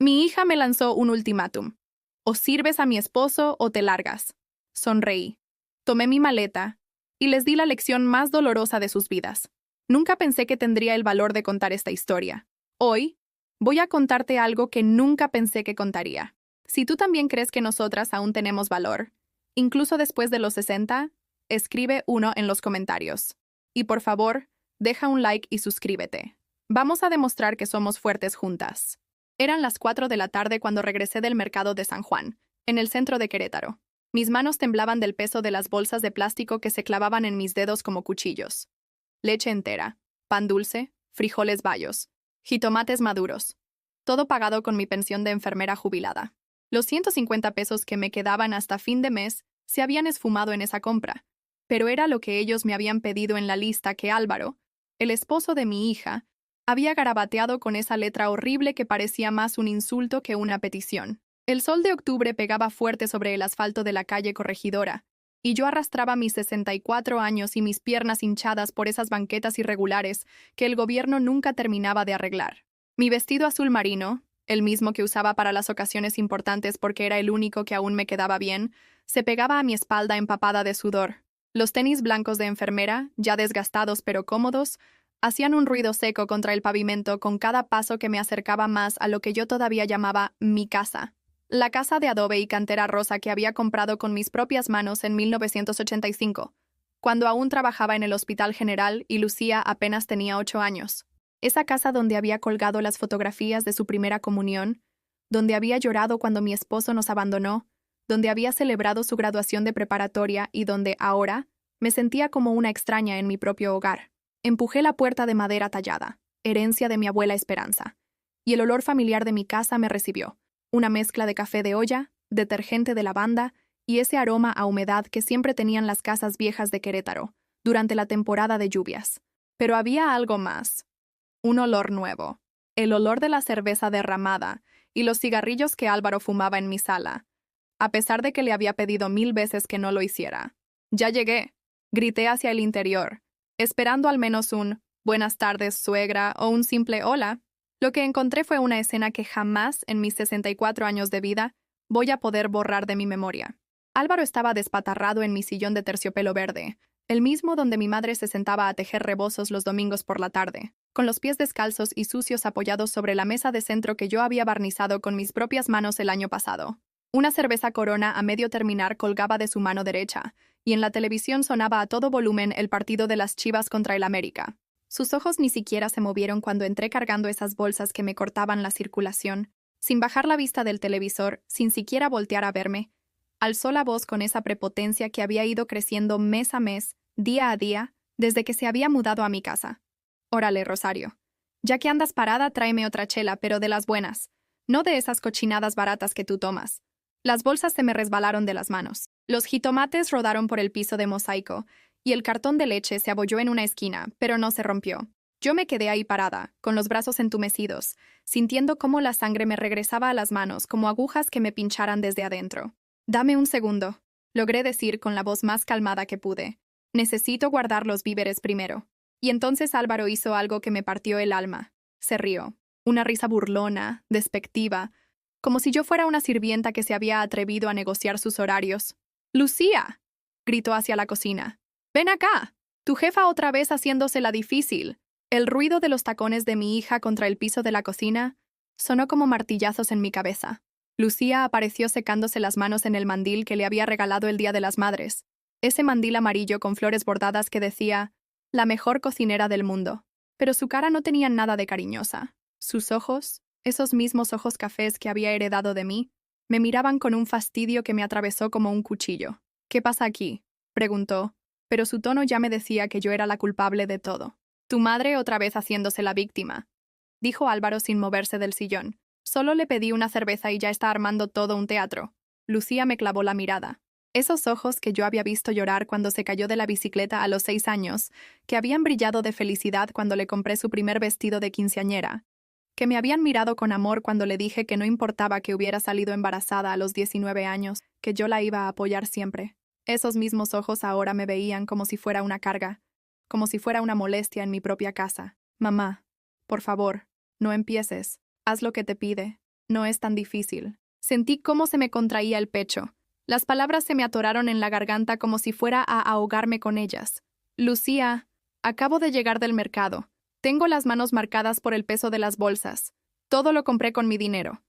Mi hija me lanzó un ultimátum. O sirves a mi esposo o te largas. Sonreí. Tomé mi maleta y les di la lección más dolorosa de sus vidas. Nunca pensé que tendría el valor de contar esta historia. Hoy, voy a contarte algo que nunca pensé que contaría. Si tú también crees que nosotras aún tenemos valor, incluso después de los 60, escribe uno en los comentarios. Y por favor, deja un like y suscríbete. Vamos a demostrar que somos fuertes juntas. Eran las 4 de la tarde cuando regresé del mercado de San Juan, en el centro de Querétaro. Mis manos temblaban del peso de las bolsas de plástico que se clavaban en mis dedos como cuchillos. Leche entera, pan dulce, frijoles bayos, jitomates maduros. Todo pagado con mi pensión de enfermera jubilada. Los 150 pesos que me quedaban hasta fin de mes se habían esfumado en esa compra, pero era lo que ellos me habían pedido en la lista que Álvaro, el esposo de mi hija, había garabateado con esa letra horrible que parecía más un insulto que una petición. El sol de octubre pegaba fuerte sobre el asfalto de la calle Corregidora, y yo arrastraba mis 64 años y mis piernas hinchadas por esas banquetas irregulares que el gobierno nunca terminaba de arreglar. Mi vestido azul marino, el mismo que usaba para las ocasiones importantes porque era el único que aún me quedaba bien, se pegaba a mi espalda empapada de sudor. Los tenis blancos de enfermera, ya desgastados pero cómodos, hacían un ruido seco contra el pavimento con cada paso que me acercaba más a lo que yo todavía llamaba mi casa. La casa de adobe y cantera rosa que había comprado con mis propias manos en 1985, cuando aún trabajaba en el Hospital General y Lucía apenas tenía 8 años. Esa casa donde había colgado las fotografías de su primera comunión, donde había llorado cuando mi esposo nos abandonó, donde había celebrado su graduación de preparatoria y donde, ahora, me sentía como una extraña en mi propio hogar. Empujé la puerta de madera tallada, herencia de mi abuela Esperanza, y el olor familiar de mi casa me recibió, una mezcla de café de olla, detergente de lavanda y ese aroma a humedad que siempre tenían las casas viejas de Querétaro durante la temporada de lluvias. Pero había algo más, un olor nuevo, el olor de la cerveza derramada y los cigarrillos que Álvaro fumaba en mi sala, a pesar de que le había pedido 1000 veces que no lo hiciera. «Ya llegué», grité hacia el interior, esperando al menos un «buenas tardes, suegra» o un simple «hola». Lo que encontré fue una escena que jamás, en mis 64 años de vida, voy a poder borrar de mi memoria. Álvaro estaba despatarrado en mi sillón de terciopelo verde, el mismo donde mi madre se sentaba a tejer rebozos los domingos por la tarde, con los pies descalzos y sucios apoyados sobre la mesa de centro que yo había barnizado con mis propias manos el año pasado. Una cerveza Corona a medio terminar colgaba de su mano derecha, y en la televisión sonaba a todo volumen el partido de las Chivas contra el América. Sus ojos ni siquiera se movieron cuando entré cargando esas bolsas que me cortaban la circulación. Sin bajar la vista del televisor, sin siquiera voltear a verme, alzó la voz con esa prepotencia que había ido creciendo mes a mes, día a día, desde que se había mudado a mi casa. «Órale, Rosario. Ya que andas parada, tráeme otra chela, pero de las buenas. No de esas cochinadas baratas que tú tomas». Las bolsas se me resbalaron de las manos. Los jitomates rodaron por el piso de mosaico, y el cartón de leche se abolló en una esquina, pero no se rompió. Yo me quedé ahí parada, con los brazos entumecidos, sintiendo cómo la sangre me regresaba a las manos como agujas que me pincharan desde adentro. «Dame un segundo», logré decir con la voz más calmada que pude. «Necesito guardar los víveres primero». Y entonces Álvaro hizo algo que me partió el alma. Se rió. Una risa burlona, despectiva, como si yo fuera una sirvienta que se había atrevido a negociar sus horarios. «¡Lucía!», gritó hacia la cocina. «¡Ven acá! Tu jefa otra vez haciéndosela difícil». El ruido de los tacones de mi hija contra el piso de la cocina sonó como martillazos en mi cabeza. Lucía apareció secándose las manos en el mandil que le había regalado el Día de las Madres. Ese mandil amarillo con flores bordadas que decía «la mejor cocinera del mundo». Pero su cara no tenía nada de cariñosa. Sus ojos, esos mismos ojos cafés que había heredado de mí, me miraban con un fastidio que me atravesó como un cuchillo. «¿Qué pasa aquí?», preguntó, pero su tono ya me decía que yo era la culpable de todo. «Tu madre otra vez haciéndose la víctima», dijo Álvaro sin moverse del sillón. «Solo le pedí una cerveza y ya está armando todo un teatro». Lucía me clavó la mirada. Esos ojos que yo había visto llorar cuando se cayó de la bicicleta a los 6 años, que habían brillado de felicidad cuando le compré su primer vestido de quinceañera, que me habían mirado con amor cuando le dije que no importaba que hubiera salido embarazada a los 19 años, que yo la iba a apoyar siempre. Esos mismos ojos ahora me veían como si fuera una carga, como si fuera una molestia en mi propia casa. «Mamá, por favor, no empieces. Haz lo que te pide». No es tan difícil. Sentí cómo se me contraía el pecho. Las palabras se me atoraron en la garganta como si fuera a ahogarme con ellas. Lucía, acabo de llegar del mercado. Tengo las manos marcadas por el peso de las bolsas. Todo lo compré con mi dinero.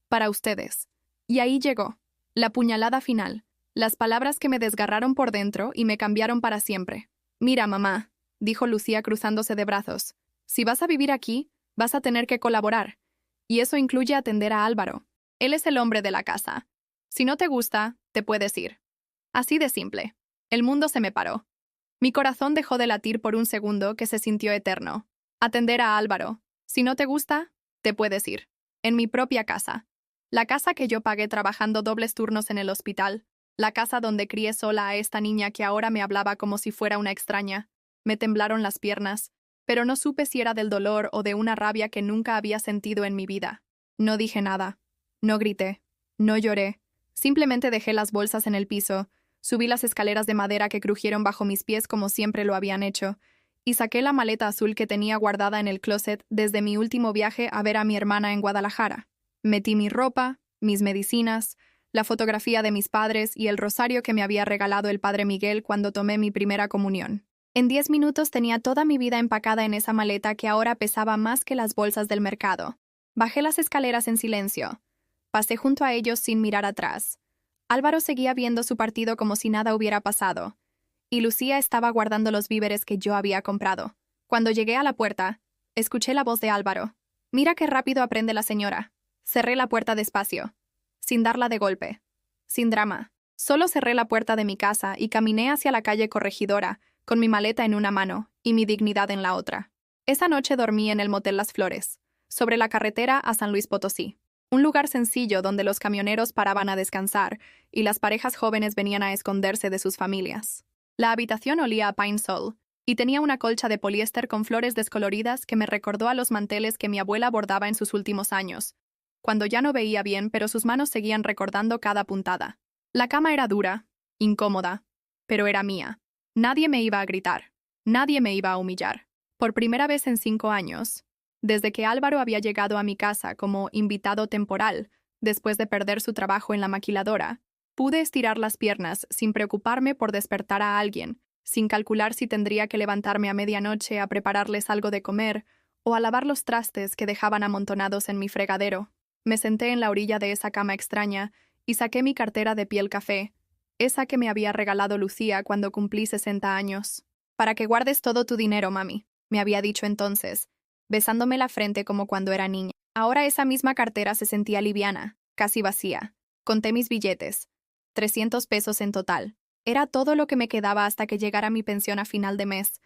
Para ustedes. Y ahí llegó. La puñalada final. Las palabras que me desgarraron por dentro y me cambiaron para siempre. Mira, mamá, dijo Lucía cruzándose de brazos. Si vas a vivir aquí, vas a tener que colaborar. Y eso incluye atender a Álvaro. Él es el hombre de la casa. Si no te gusta, te puedes ir. Así de simple. El mundo se me paró. Mi corazón dejó de latir por un segundo que se sintió eterno. Atender a Álvaro. Si no te gusta, te puedes ir. En mi propia casa. La casa que yo pagué trabajando dobles turnos en el hospital. La casa donde crié sola a esta niña que ahora me hablaba como si fuera una extraña. Me temblaron las piernas, pero no supe si era del dolor o de una rabia que nunca había sentido en mi vida. No dije nada. No grité. No lloré. Simplemente dejé las bolsas en el piso, subí las escaleras de madera que crujieron bajo mis pies como siempre lo habían hecho, y saqué la maleta azul que tenía guardada en el closet desde mi último viaje a ver a mi hermana en Guadalajara. Metí mi ropa, mis medicinas, la fotografía de mis padres y el rosario que me había regalado el padre Miguel cuando tomé mi primera comunión. En 10 minutos tenía toda mi vida empacada en esa maleta que ahora pesaba más que las bolsas del mercado. Bajé las escaleras en silencio. Pasé junto a ellos sin mirar atrás. Álvaro seguía viendo su partido como si nada hubiera pasado, y Lucía estaba guardando los víveres que yo había comprado. Cuando llegué a la puerta, escuché la voz de Álvaro. «Mira qué rápido aprende la señora». Cerré la puerta despacio, sin darla de golpe, sin drama. Solo cerré la puerta de mi casa y caminé hacia la calle Corregidora, con mi maleta en una mano y mi dignidad en la otra. Esa noche dormí en el Motel Las Flores, sobre la carretera a San Luis Potosí. Un lugar sencillo donde los camioneros paraban a descansar y las parejas jóvenes venían a esconderse de sus familias. La habitación olía a Pine Sol y tenía una colcha de poliéster con flores descoloridas que me recordó a los manteles que mi abuela bordaba en sus últimos años, cuando ya no veía bien, pero sus manos seguían recordando cada puntada. La cama era dura, incómoda, pero era mía. Nadie me iba a gritar, nadie me iba a humillar. Por primera vez en 5 años, desde que Álvaro había llegado a mi casa como invitado temporal, después de perder su trabajo en la maquiladora, pude estirar las piernas sin preocuparme por despertar a alguien, sin calcular si tendría que levantarme a medianoche a prepararles algo de comer o a lavar los trastes que dejaban amontonados en mi fregadero. Me senté en la orilla de esa cama extraña y saqué mi cartera de piel café, esa que me había regalado Lucía cuando cumplí 60 años. «Para que guardes todo tu dinero, mami», me había dicho entonces, besándome la frente como cuando era niña. Ahora esa misma cartera se sentía liviana, casi vacía. Conté mis billetes. 300 pesos en total. Era todo lo que me quedaba hasta que llegara mi pensión a final de mes.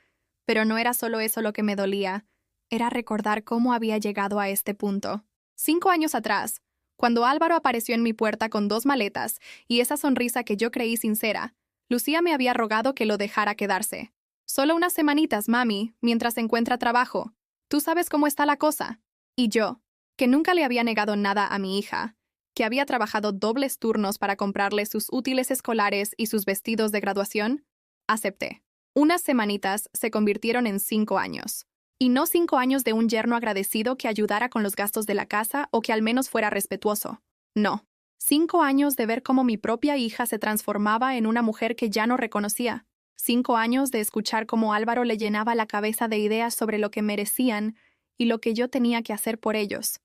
Pero no era solo eso lo que me dolía. Era recordar cómo había llegado a este punto. 5 años atrás, cuando Álvaro apareció en mi puerta con 2 maletas y esa sonrisa que yo creí sincera, Lucía me había rogado que lo dejara quedarse. «Solo unas semanitas, mami, mientras encuentra trabajo. Tú sabes cómo está la cosa». Y yo, que nunca le había negado nada a mi hija, que había trabajado dobles turnos para comprarle sus útiles escolares y sus vestidos de graduación, acepté. Unas semanitas se convirtieron en 5 años. Y no 5 años de un yerno agradecido que ayudara con los gastos de la casa o que al menos fuera respetuoso. No. 5 años de ver cómo mi propia hija se transformaba en una mujer que ya no reconocía. 5 años de escuchar cómo Álvaro le llenaba la cabeza de ideas sobre lo que merecían y lo que yo tenía que hacer por ellos.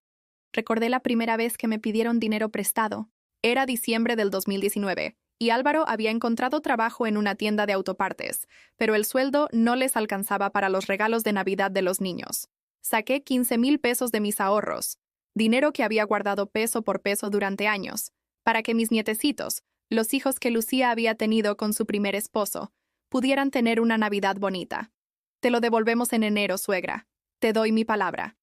Recordé la primera vez que me pidieron dinero prestado. Era diciembre del 2019. Y Álvaro había encontrado trabajo en una tienda de autopartes, pero el sueldo no les alcanzaba para los regalos de Navidad de los niños. Saqué 15,000 pesos de mis ahorros, dinero que había guardado peso por peso durante años, para que mis nietecitos, los hijos que Lucía había tenido con su primer esposo, pudieran tener una Navidad bonita. «Te lo devolvemos en enero, suegra. Te doy mi palabra».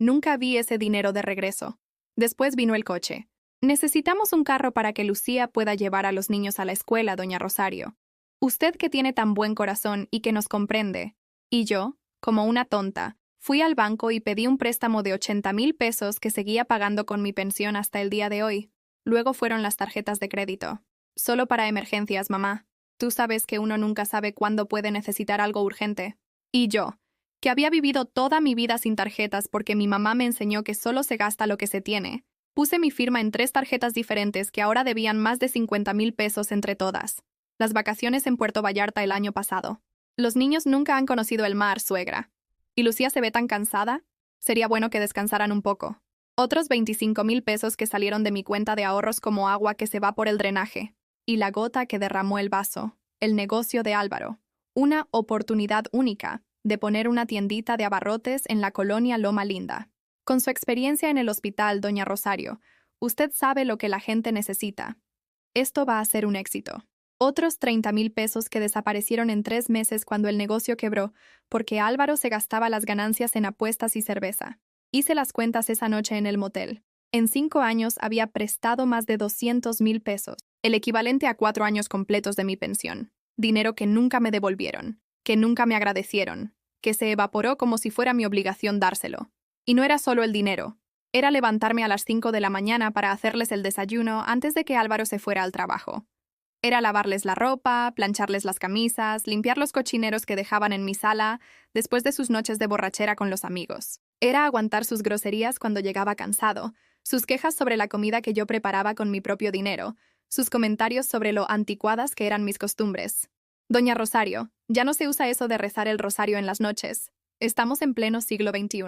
Nunca vi ese dinero de regreso. Después vino el coche. «Necesitamos un carro para que Lucía pueda llevar a los niños a la escuela, doña Rosario. Usted que tiene tan buen corazón y que nos comprende». Y yo, como una tonta, fui al banco y pedí un préstamo de 80,000 pesos que seguía pagando con mi pensión hasta el día de hoy. Luego fueron las tarjetas de crédito. «Solo para emergencias, mamá. Tú sabes que uno nunca sabe cuándo puede necesitar algo urgente». Y yo, que había vivido toda mi vida sin tarjetas porque mi mamá me enseñó que solo se gasta lo que se tiene, Puse mi firma en 3 tarjetas diferentes que ahora debían más de 50,000 pesos entre todas. Las vacaciones en Puerto Vallarta el año pasado. Los niños nunca han conocido el mar, suegra. ¿Y Lucía se ve tan cansada? Sería bueno que descansaran un poco. Otros 25,000 pesos que salieron de mi cuenta de ahorros como agua que se va por el drenaje. Y la gota que derramó el vaso. El negocio de Álvaro. Una oportunidad única de poner una tiendita de abarrotes en la colonia Loma Linda. Con su experiencia en el hospital, doña Rosario, usted sabe lo que la gente necesita. Esto va a ser un éxito. Otros 30,000 pesos que desaparecieron en 3 meses cuando el negocio quebró, porque Álvaro se gastaba las ganancias en apuestas y cerveza. Hice las cuentas esa noche en el motel. En 5 años había prestado más de 200,000 pesos, el equivalente a 4 años completos de mi pensión. Dinero que nunca me devolvieron, que nunca me agradecieron, que se evaporó como si fuera mi obligación dárselo. Y no era solo el dinero. Era levantarme a las 5 de la mañana para hacerles el desayuno antes de que Álvaro se fuera al trabajo. Era lavarles la ropa, plancharles las camisas, limpiar los cochineros que dejaban en mi sala después de sus noches de borrachera con los amigos. Era aguantar sus groserías cuando llegaba cansado, sus quejas sobre la comida que yo preparaba con mi propio dinero, sus comentarios sobre lo anticuadas que eran mis costumbres. Doña Rosario, ya no se usa eso de rezar el rosario en las noches. Estamos en pleno siglo XXI.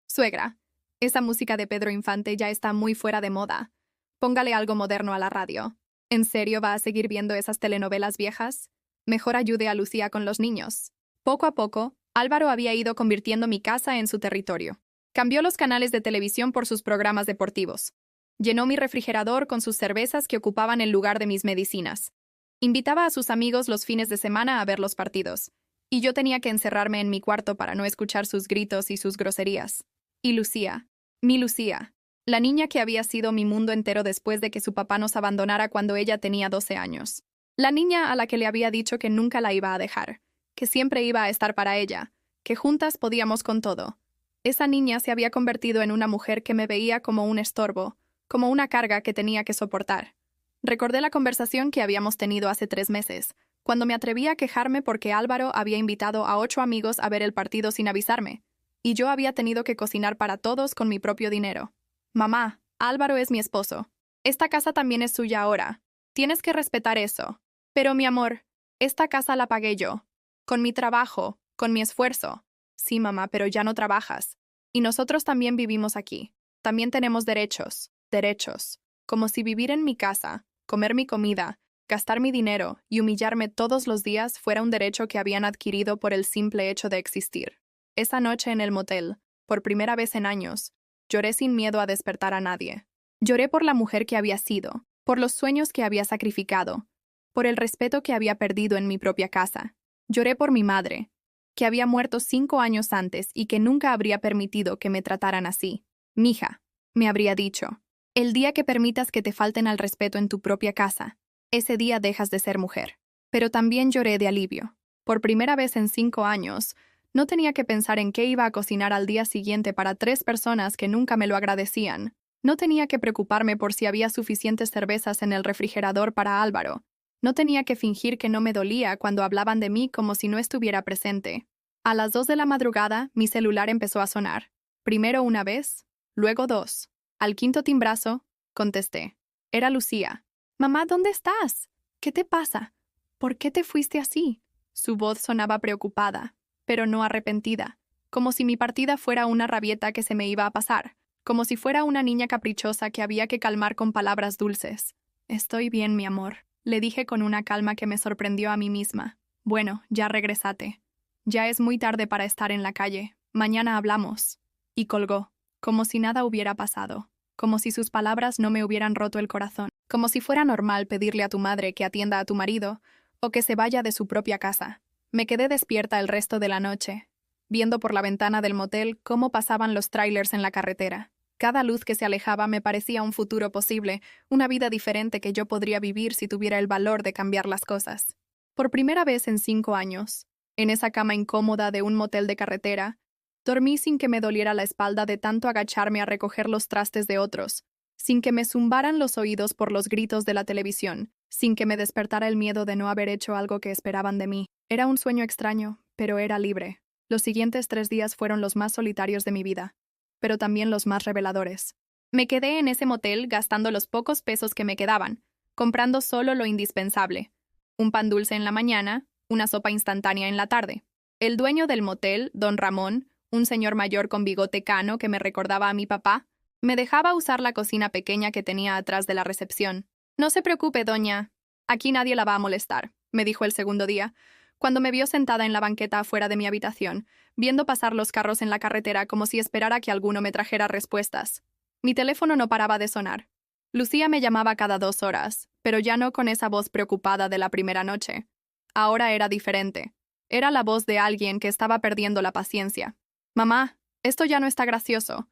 Suegra, esa música de Pedro Infante ya está muy fuera de moda. Póngale algo moderno a la radio. ¿En serio va a seguir viendo esas telenovelas viejas? Mejor ayude a Lucía con los niños. Poco a poco, Álvaro había ido convirtiendo mi casa en su territorio. Cambió los canales de televisión por sus programas deportivos. Llenó mi refrigerador con sus cervezas que ocupaban el lugar de mis medicinas. Invitaba a sus amigos los fines de semana a ver los partidos. Y yo tenía que encerrarme en mi cuarto para no escuchar sus gritos y sus groserías. Y Lucía, mi Lucía, la niña que había sido mi mundo entero después de que su papá nos abandonara cuando ella tenía 12 años. La niña a la que le había dicho que nunca la iba a dejar, que siempre iba a estar para ella, que juntas podíamos con todo. Esa niña se había convertido en una mujer que me veía como un estorbo, como una carga que tenía que soportar. Recordé la conversación que habíamos tenido hace 3 meses, cuando me atreví a quejarme porque Álvaro había invitado a 8 amigos a ver el partido sin avisarme, y yo había tenido que cocinar para todos con mi propio dinero. Mamá, Álvaro es mi esposo. Esta casa también es suya ahora. Tienes que respetar eso. Pero, mi amor, esta casa la pagué yo. Con mi trabajo, con mi esfuerzo. Sí, mamá, pero ya no trabajas. Y nosotros también vivimos aquí. También tenemos derechos. Derechos. Como si vivir en mi casa, comer mi comida, gastar mi dinero y humillarme todos los días fuera un derecho que habían adquirido por el simple hecho de existir. Esa noche en el motel, por primera vez en años, lloré sin miedo a despertar a nadie. Lloré por la mujer que había sido, por los sueños que había sacrificado, por el respeto que había perdido en mi propia casa. Lloré por mi madre, que había muerto 5 años antes y que nunca habría permitido que me trataran así. Mija, me habría dicho, el día que permitas que te falten al respeto en tu propia casa, ese día dejas de ser mujer. Pero también lloré de alivio. Por primera vez en 5 años, no tenía que pensar en qué iba a cocinar al día siguiente para 3 personas que nunca me lo agradecían. No tenía que preocuparme por si había suficientes cervezas en el refrigerador para Álvaro. No tenía que fingir que no me dolía cuando hablaban de mí como si no estuviera presente. A las 2 de la madrugada, mi celular empezó a sonar. Primero una vez, luego 2. Al quinto timbrazo, contesté. Era Lucía. «Mamá, ¿dónde estás? ¿Qué te pasa? ¿Por qué te fuiste así?» Su voz sonaba preocupada, pero no arrepentida, como si mi partida fuera una rabieta que se me iba a pasar, como si fuera una niña caprichosa que había que calmar con palabras dulces. «Estoy bien, mi amor», le dije con una calma que me sorprendió a mí misma. «Bueno, ya regresate. Ya es muy tarde para estar en la calle. Mañana hablamos». Y colgó, como si nada hubiera pasado, como si sus palabras no me hubieran roto el corazón, como si fuera normal pedirle a tu madre que atienda a tu marido o que se vaya de su propia casa. Me quedé despierta el resto de la noche, viendo por la ventana del motel cómo pasaban los tráilers en la carretera. Cada luz que se alejaba me parecía un futuro posible, una vida diferente que yo podría vivir si tuviera el valor de cambiar las cosas. Por primera vez en 5 años, en esa cama incómoda de un motel de carretera, dormí sin que me doliera la espalda de tanto agacharme a recoger los trastes de otros, sin que me zumbaran los oídos por los gritos de la televisión, sin que me despertara el miedo de no haber hecho algo que esperaban de mí. Era un sueño extraño, pero era libre. Los siguientes 3 días fueron los más solitarios de mi vida, pero también los más reveladores. Me quedé en ese motel gastando los pocos pesos que me quedaban, comprando solo lo indispensable. Un pan dulce en la mañana, una sopa instantánea en la tarde. El dueño del motel, don Ramón, un señor mayor con bigote cano que me recordaba a mi papá, me dejaba usar la cocina pequeña que tenía atrás de la recepción. «No se preocupe, doña. Aquí nadie la va a molestar», me dijo el segundo día, cuando me vio sentada en la banqueta afuera de mi habitación, viendo pasar los carros en la carretera como si esperara que alguno me trajera respuestas. Mi teléfono no paraba de sonar. Lucía me llamaba cada 2 horas, pero ya no con esa voz preocupada de la primera noche. Ahora era diferente. Era la voz de alguien que estaba perdiendo la paciencia. «Mamá, esto ya no está gracioso.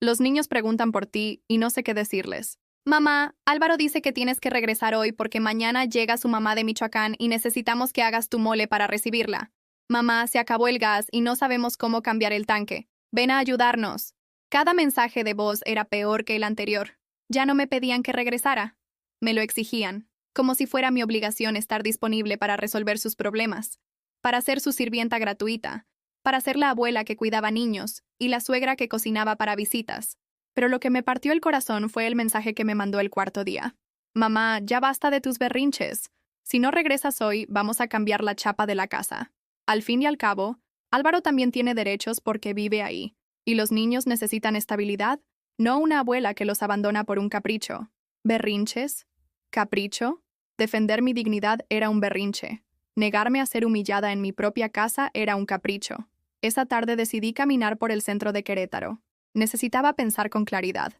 Los niños preguntan por ti y no sé qué decirles. Mamá, Álvaro dice que tienes que regresar hoy porque mañana llega su mamá de Michoacán y necesitamos que hagas tu mole para recibirla. Mamá, se acabó el gas y no sabemos cómo cambiar el tanque. Ven a ayudarnos». Cada mensaje de voz era peor que el anterior. Ya no me pedían que regresara. Me lo exigían, como si fuera mi obligación estar disponible para resolver sus problemas, para ser su sirvienta gratuita, para ser la abuela que cuidaba niños y la suegra que cocinaba para visitas. Pero lo que me partió el corazón fue el mensaje que me mandó el cuarto día. «Mamá, ya basta de tus berrinches. Si no regresas hoy, vamos a cambiar la chapa de la casa». Al fin y al cabo, Álvaro también tiene derechos porque vive ahí, y los niños necesitan estabilidad, no una abuela que los abandona por un capricho. ¿Berrinches? ¿Capricho? Defender mi dignidad era un berrinche. Negarme a ser humillada en mi propia casa era un capricho. Esa tarde decidí caminar por el centro de Querétaro. Necesitaba pensar con claridad.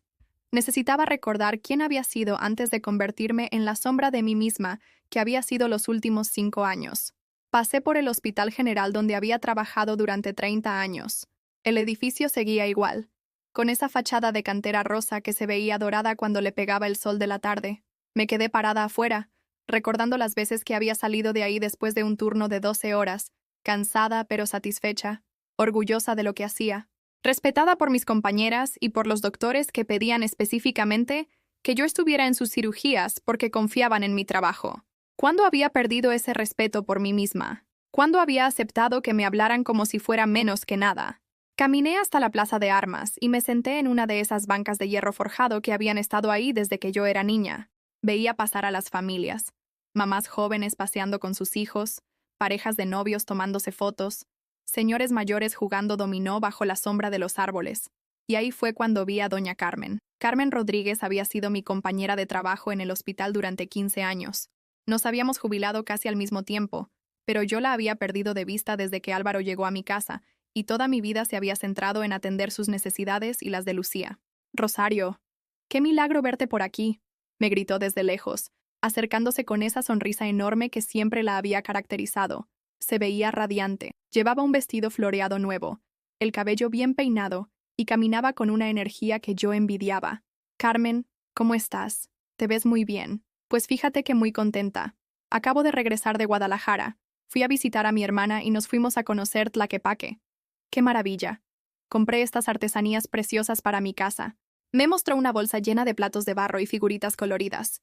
Necesitaba recordar quién había sido antes de convertirme en la sombra de mí misma que había sido los últimos 5 años. Pasé por el Hospital General donde había trabajado durante 30 años. El edificio seguía igual, con esa fachada de cantera rosa que se veía dorada cuando le pegaba el sol de la tarde. Me quedé parada afuera, recordando las veces que había salido de ahí después de un turno de 12 horas, cansada pero satisfecha, orgullosa de lo que hacía, respetada por mis compañeras y por los doctores que pedían específicamente que yo estuviera en sus cirugías porque confiaban en mi trabajo. ¿Cuándo había perdido ese respeto por mí misma? ¿Cuándo había aceptado que me hablaran como si fuera menos que nada? Caminé hasta la plaza de armas y me senté en una de esas bancas de hierro forjado que habían estado ahí desde que yo era niña. Veía pasar a las familias, mamás jóvenes paseando con sus hijos, parejas de novios tomándose fotos, señores mayores jugando dominó bajo la sombra de los árboles. Y ahí fue cuando vi a doña Carmen. Carmen Rodríguez había sido mi compañera de trabajo en el hospital durante 15 años. Nos habíamos jubilado casi al mismo tiempo, pero yo la había perdido de vista desde que Álvaro llegó a mi casa, y toda mi vida se había centrado en atender sus necesidades y las de Lucía. «Rosario, qué milagro verte por aquí», me gritó desde lejos, acercándose con esa sonrisa enorme que siempre la había caracterizado. Se veía radiante, llevaba un vestido floreado nuevo, el cabello bien peinado, y caminaba con una energía que yo envidiaba. «Carmen, ¿cómo estás? Te ves muy bien. Pues fíjate que muy contenta. Acabo de regresar de Guadalajara. Fui a visitar a mi hermana y nos fuimos a conocer Tlaquepaque. ¡Qué maravilla! Compré estas artesanías preciosas para mi casa». Me mostró una bolsa llena de platos de barro y figuritas coloridas.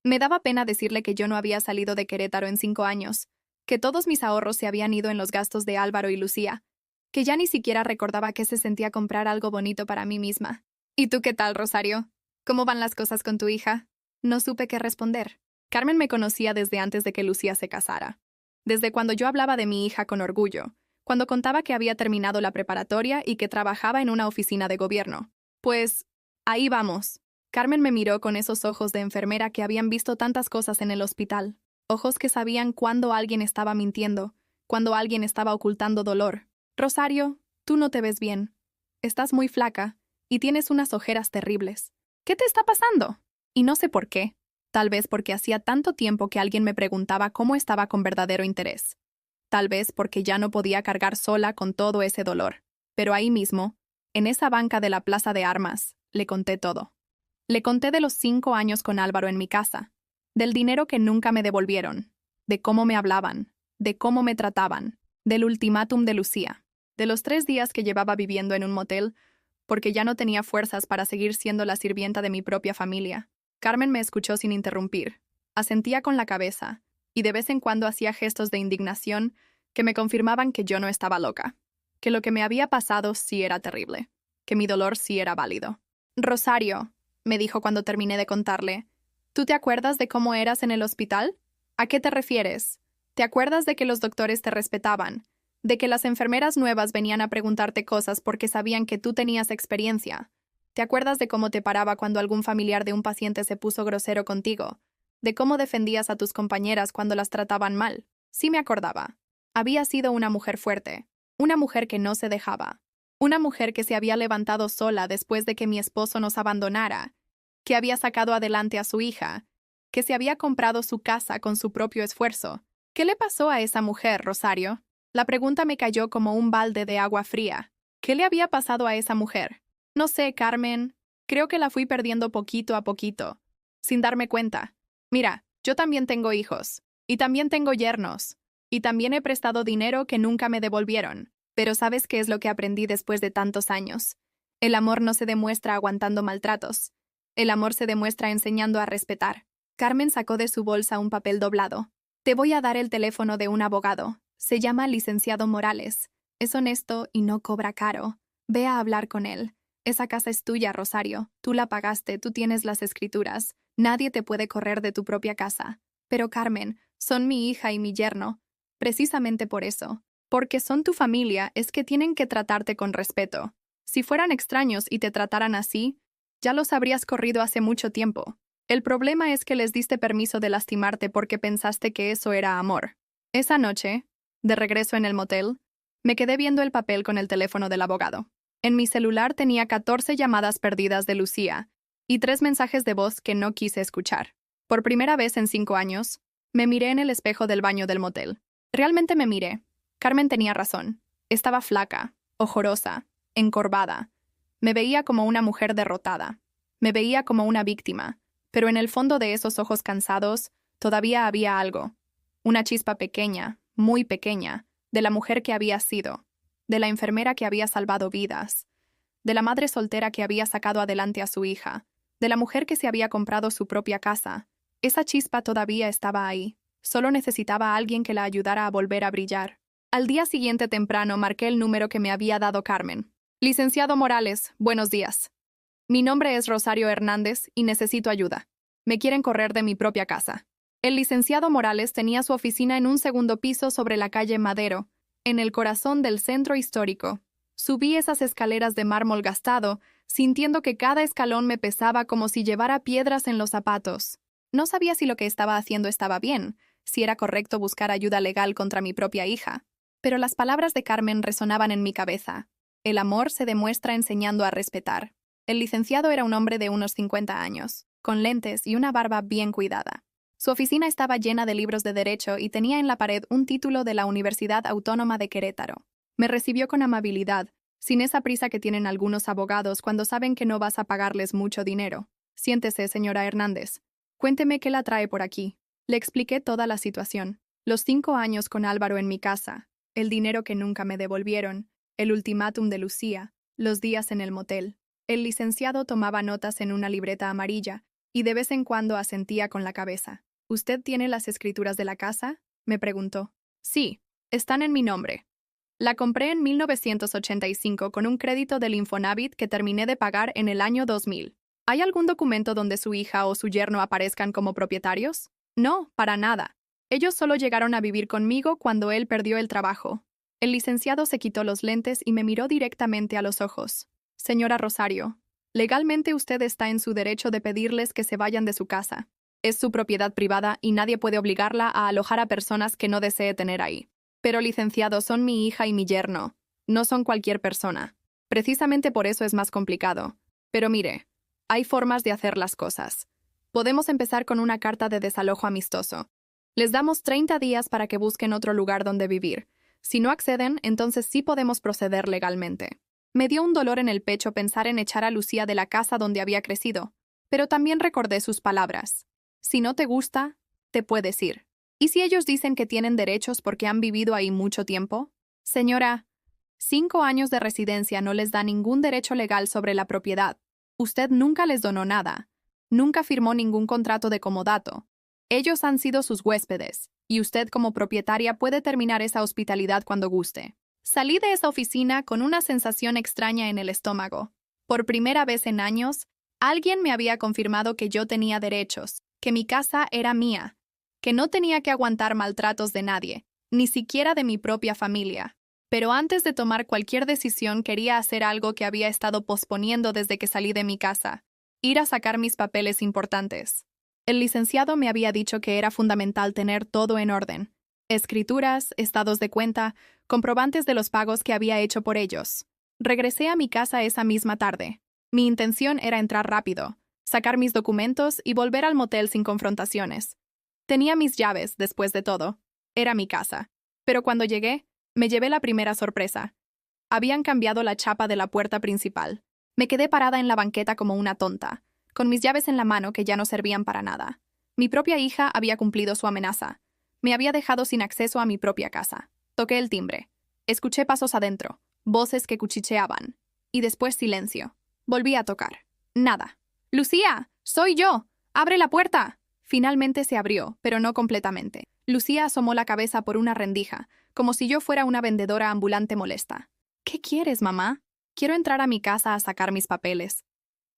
Me daba pena decirle que yo no había salido de Querétaro en 5 años, que todos mis ahorros se habían ido en los gastos de Álvaro y Lucía, que ya ni siquiera recordaba qué se sentía comprar algo bonito para mí misma. «¿Y tú qué tal, Rosario? ¿Cómo van las cosas con tu hija?» No supe qué responder. Carmen me conocía desde antes de que Lucía se casara. Desde cuando yo hablaba de mi hija con orgullo, cuando contaba que había terminado la preparatoria y que trabajaba en una oficina de gobierno. Pues, ahí vamos. Carmen me miró con esos ojos de enfermera que habían visto tantas cosas en el hospital, ojos que sabían cuándo alguien estaba mintiendo, cuando alguien estaba ocultando dolor. «Rosario, tú no te ves bien. Estás muy flaca y tienes unas ojeras terribles. ¿Qué te está pasando?» Y no sé por qué. Tal vez porque hacía tanto tiempo que alguien me preguntaba cómo estaba con verdadero interés. Tal vez porque ya no podía cargar sola con todo ese dolor. Pero ahí mismo, en esa banca de la plaza de armas, le conté todo. Le conté de los 5 años con Álvaro en mi casa, del dinero que nunca me devolvieron, de cómo me hablaban, de cómo me trataban, del ultimátum de Lucía, de los 3 días que llevaba viviendo en un motel, porque ya no tenía fuerzas para seguir siendo la sirvienta de mi propia familia. Carmen me escuchó sin interrumpir, asentía con la cabeza, y de vez en cuando hacía gestos de indignación que me confirmaban que yo no estaba loca, que lo que me había pasado sí era terrible, que mi dolor sí era válido. «Rosario, me dijo cuando terminé de contarle. ¿Tú te acuerdas de cómo eras en el hospital? ¿A qué te refieres? ¿Te acuerdas de que los doctores te respetaban? ¿De que las enfermeras nuevas venían a preguntarte cosas porque sabían que tú tenías experiencia? ¿Te acuerdas de cómo te paraba cuando algún familiar de un paciente se puso grosero contigo? ¿De cómo defendías a tus compañeras cuando las trataban mal? Sí me acordaba. Había sido una mujer fuerte, una mujer que no se dejaba, una mujer que se había levantado sola después de que mi esposo nos abandonara, que había sacado adelante a su hija, que se había comprado su casa con su propio esfuerzo. ¿Qué le pasó a esa mujer, Rosario? La pregunta me cayó como un balde de agua fría. ¿Qué le había pasado a esa mujer? No sé, Carmen. Creo que la fui perdiendo poquito a poquito, sin darme cuenta. Mira, yo también tengo hijos, y también tengo yernos, y también he prestado dinero que nunca me devolvieron. Pero ¿sabes qué es lo que aprendí después de tantos años? El amor no se demuestra aguantando maltratos. El amor se demuestra enseñando a respetar. Carmen sacó de su bolsa un papel doblado. Te voy a dar el teléfono de un abogado. Se llama licenciado Morales. Es honesto y no cobra caro. Ve a hablar con él. Esa casa es tuya, Rosario. Tú la pagaste, tú tienes las escrituras. Nadie te puede correr de tu propia casa. Pero Carmen, son mi hija y mi yerno. Precisamente por eso. Porque son tu familia, es que tienen que tratarte con respeto. Si fueran extraños y te trataran así, ya los habrías corrido hace mucho tiempo. El problema es que les diste permiso de lastimarte porque pensaste que eso era amor. Esa noche, de regreso en el motel, me quedé viendo el papel con el teléfono del abogado. En mi celular tenía 14 llamadas perdidas de Lucía y 3 mensajes de voz que no quise escuchar. Por primera vez en 5 años, me miré en el espejo del baño del motel. Realmente me miré. Carmen tenía razón. Estaba flaca, ojorosa, encorvada. Me veía como una mujer derrotada. Me veía como una víctima. Pero en el fondo de esos ojos cansados todavía había algo. Una chispa pequeña, muy pequeña, de la mujer que había sido, de la enfermera que había salvado vidas, de la madre soltera que había sacado adelante a su hija, de la mujer que se había comprado su propia casa. Esa chispa todavía estaba ahí. Solo necesitaba a alguien que la ayudara a volver a brillar. Al día siguiente temprano marqué el número que me había dado Carmen. Licenciado Morales, buenos días. Mi nombre es Rosario Hernández y necesito ayuda. Me quieren correr de mi propia casa. El licenciado Morales tenía su oficina en un segundo piso sobre la calle Madero, en el corazón del centro histórico. Subí esas escaleras de mármol gastado, sintiendo que cada escalón me pesaba como si llevara piedras en los zapatos. No sabía si lo que estaba haciendo estaba bien, si era correcto buscar ayuda legal contra mi propia hija. Pero las palabras de Carmen resonaban en mi cabeza. El amor se demuestra enseñando a respetar. El licenciado era un hombre de unos 50 años, con lentes y una barba bien cuidada. Su oficina estaba llena de libros de derecho y tenía en la pared un título de la Universidad Autónoma de Querétaro. Me recibió con amabilidad, sin esa prisa que tienen algunos abogados cuando saben que no vas a pagarles mucho dinero. Siéntese, señora Hernández. Cuénteme qué la trae por aquí. Le expliqué toda la situación. Los 5 años con Álvaro en mi casa, el dinero que nunca me devolvieron, el ultimátum de Lucía, los días en el motel. El licenciado tomaba notas en una libreta amarilla y de vez en cuando asentía con la cabeza. ¿Usted tiene las escrituras de la casa?, me preguntó. Sí, están en mi nombre. La compré en 1985 con un crédito del Infonavit que terminé de pagar en el año 2000. ¿Hay algún documento donde su hija o su yerno aparezcan como propietarios? No, para nada. Ellos solo llegaron a vivir conmigo cuando él perdió el trabajo. El licenciado se quitó los lentes y me miró directamente a los ojos. Señora Rosario, legalmente usted está en su derecho de pedirles que se vayan de su casa. Es su propiedad privada y nadie puede obligarla a alojar a personas que no desee tener ahí. Pero, licenciado, son mi hija y mi yerno. No son cualquier persona. Precisamente por eso es más complicado. Pero mire, hay formas de hacer las cosas. Podemos empezar con una carta de desalojo amistoso. Les damos 30 días para que busquen otro lugar donde vivir. Si no acceden, entonces sí podemos proceder legalmente. Me dio un dolor en el pecho pensar en echar a Lucía de la casa donde había crecido, pero también recordé sus palabras. Si no te gusta, te puedes ir. ¿Y si ellos dicen que tienen derechos porque han vivido ahí mucho tiempo? Señora, 5 años de residencia no les da ningún derecho legal sobre la propiedad. Usted nunca les donó nada. Nunca firmó ningún contrato de comodato. Ellos han sido sus huéspedes, y usted como propietaria puede terminar esa hospitalidad cuando guste. Salí de esa oficina con una sensación extraña en el estómago. Por primera vez en años, Alguien me había confirmado que yo tenía derechos, que mi casa era mía, que no tenía que aguantar maltratos de nadie, ni siquiera de mi propia familia. Pero antes de tomar cualquier decisión quería hacer algo que había estado posponiendo desde que salí de mi casa: ir a sacar mis papeles importantes. El licenciado me había dicho que era fundamental tener todo en orden: escrituras, estados de cuenta, comprobantes de los pagos que había hecho por ellos. Regresé a mi casa esa misma tarde. Mi intención era entrar rápido, sacar mis documentos y volver al motel sin confrontaciones. Tenía mis llaves, después de todo. Era mi casa. Pero cuando llegué, me llevé la primera sorpresa. Habían cambiado la chapa de la puerta principal. Me quedé parada en la banqueta como una tonta, con mis llaves en la mano que ya no servían para nada. Mi propia hija había cumplido su amenaza. Me había dejado sin acceso a mi propia casa. Toqué el timbre. Escuché pasos adentro, voces que cuchicheaban. Y después silencio. Volví a tocar. Nada. «Lucía, soy yo. ¡Abre la puerta!». Finalmente se abrió, pero no completamente. Lucía asomó la cabeza por una rendija, como si yo fuera una vendedora ambulante molesta. «¿Qué quieres, mamá?». «Quiero entrar a mi casa a sacar mis papeles».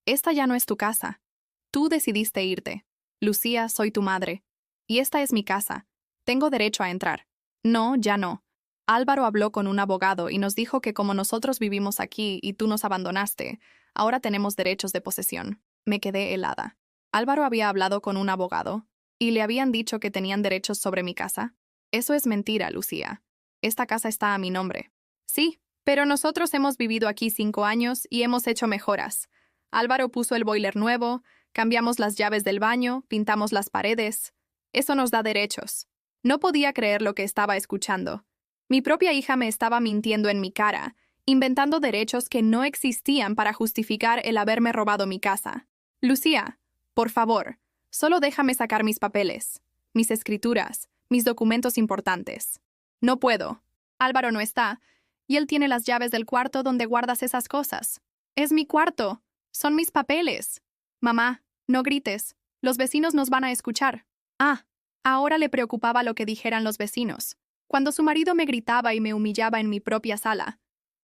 «Esta ya no es tu casa. Tú decidiste irte. Lucía, soy tu madre. Y esta es mi casa. Tengo derecho a entrar». «No, ya no. Álvaro habló con un abogado y nos dijo que como nosotros vivimos aquí y tú nos abandonaste, ahora tenemos derechos de posesión». Me quedé helada. ¿Álvaro había hablado con un abogado? ¿Y le habían dicho que tenían derechos sobre mi casa? Eso es mentira, Lucía. Esta casa está a mi nombre. Sí, pero nosotros hemos vivido aquí 5 años y hemos hecho mejoras. Álvaro puso el boiler nuevo, cambiamos las llaves del baño, pintamos las paredes. Eso nos da derechos. No podía creer lo que estaba escuchando. Mi propia hija me estaba mintiendo en mi cara, inventando derechos que no existían para justificar el haberme robado mi casa. «Lucía, por favor, solo déjame sacar mis papeles, mis escrituras, mis documentos importantes». «No puedo. Álvaro no está, y él tiene las llaves del cuarto donde guardas esas cosas». «Es mi cuarto. Son mis papeles». «Mamá, no grites. Los vecinos nos van a escuchar». Ah, ahora le preocupaba lo que dijeran los vecinos. Cuando su marido me gritaba y me humillaba en mi propia sala,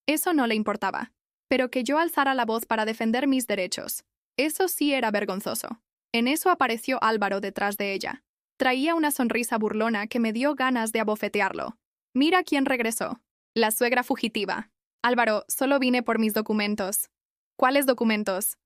eso no le importaba. Pero que yo alzara la voz para defender mis derechos, eso sí era vergonzoso. En eso apareció Álvaro detrás de ella. Traía una sonrisa burlona que me dio ganas de abofetearlo. Mira quién regresó. La suegra fugitiva. «Álvaro, solo vine por mis documentos». «¿Cuáles documentos?».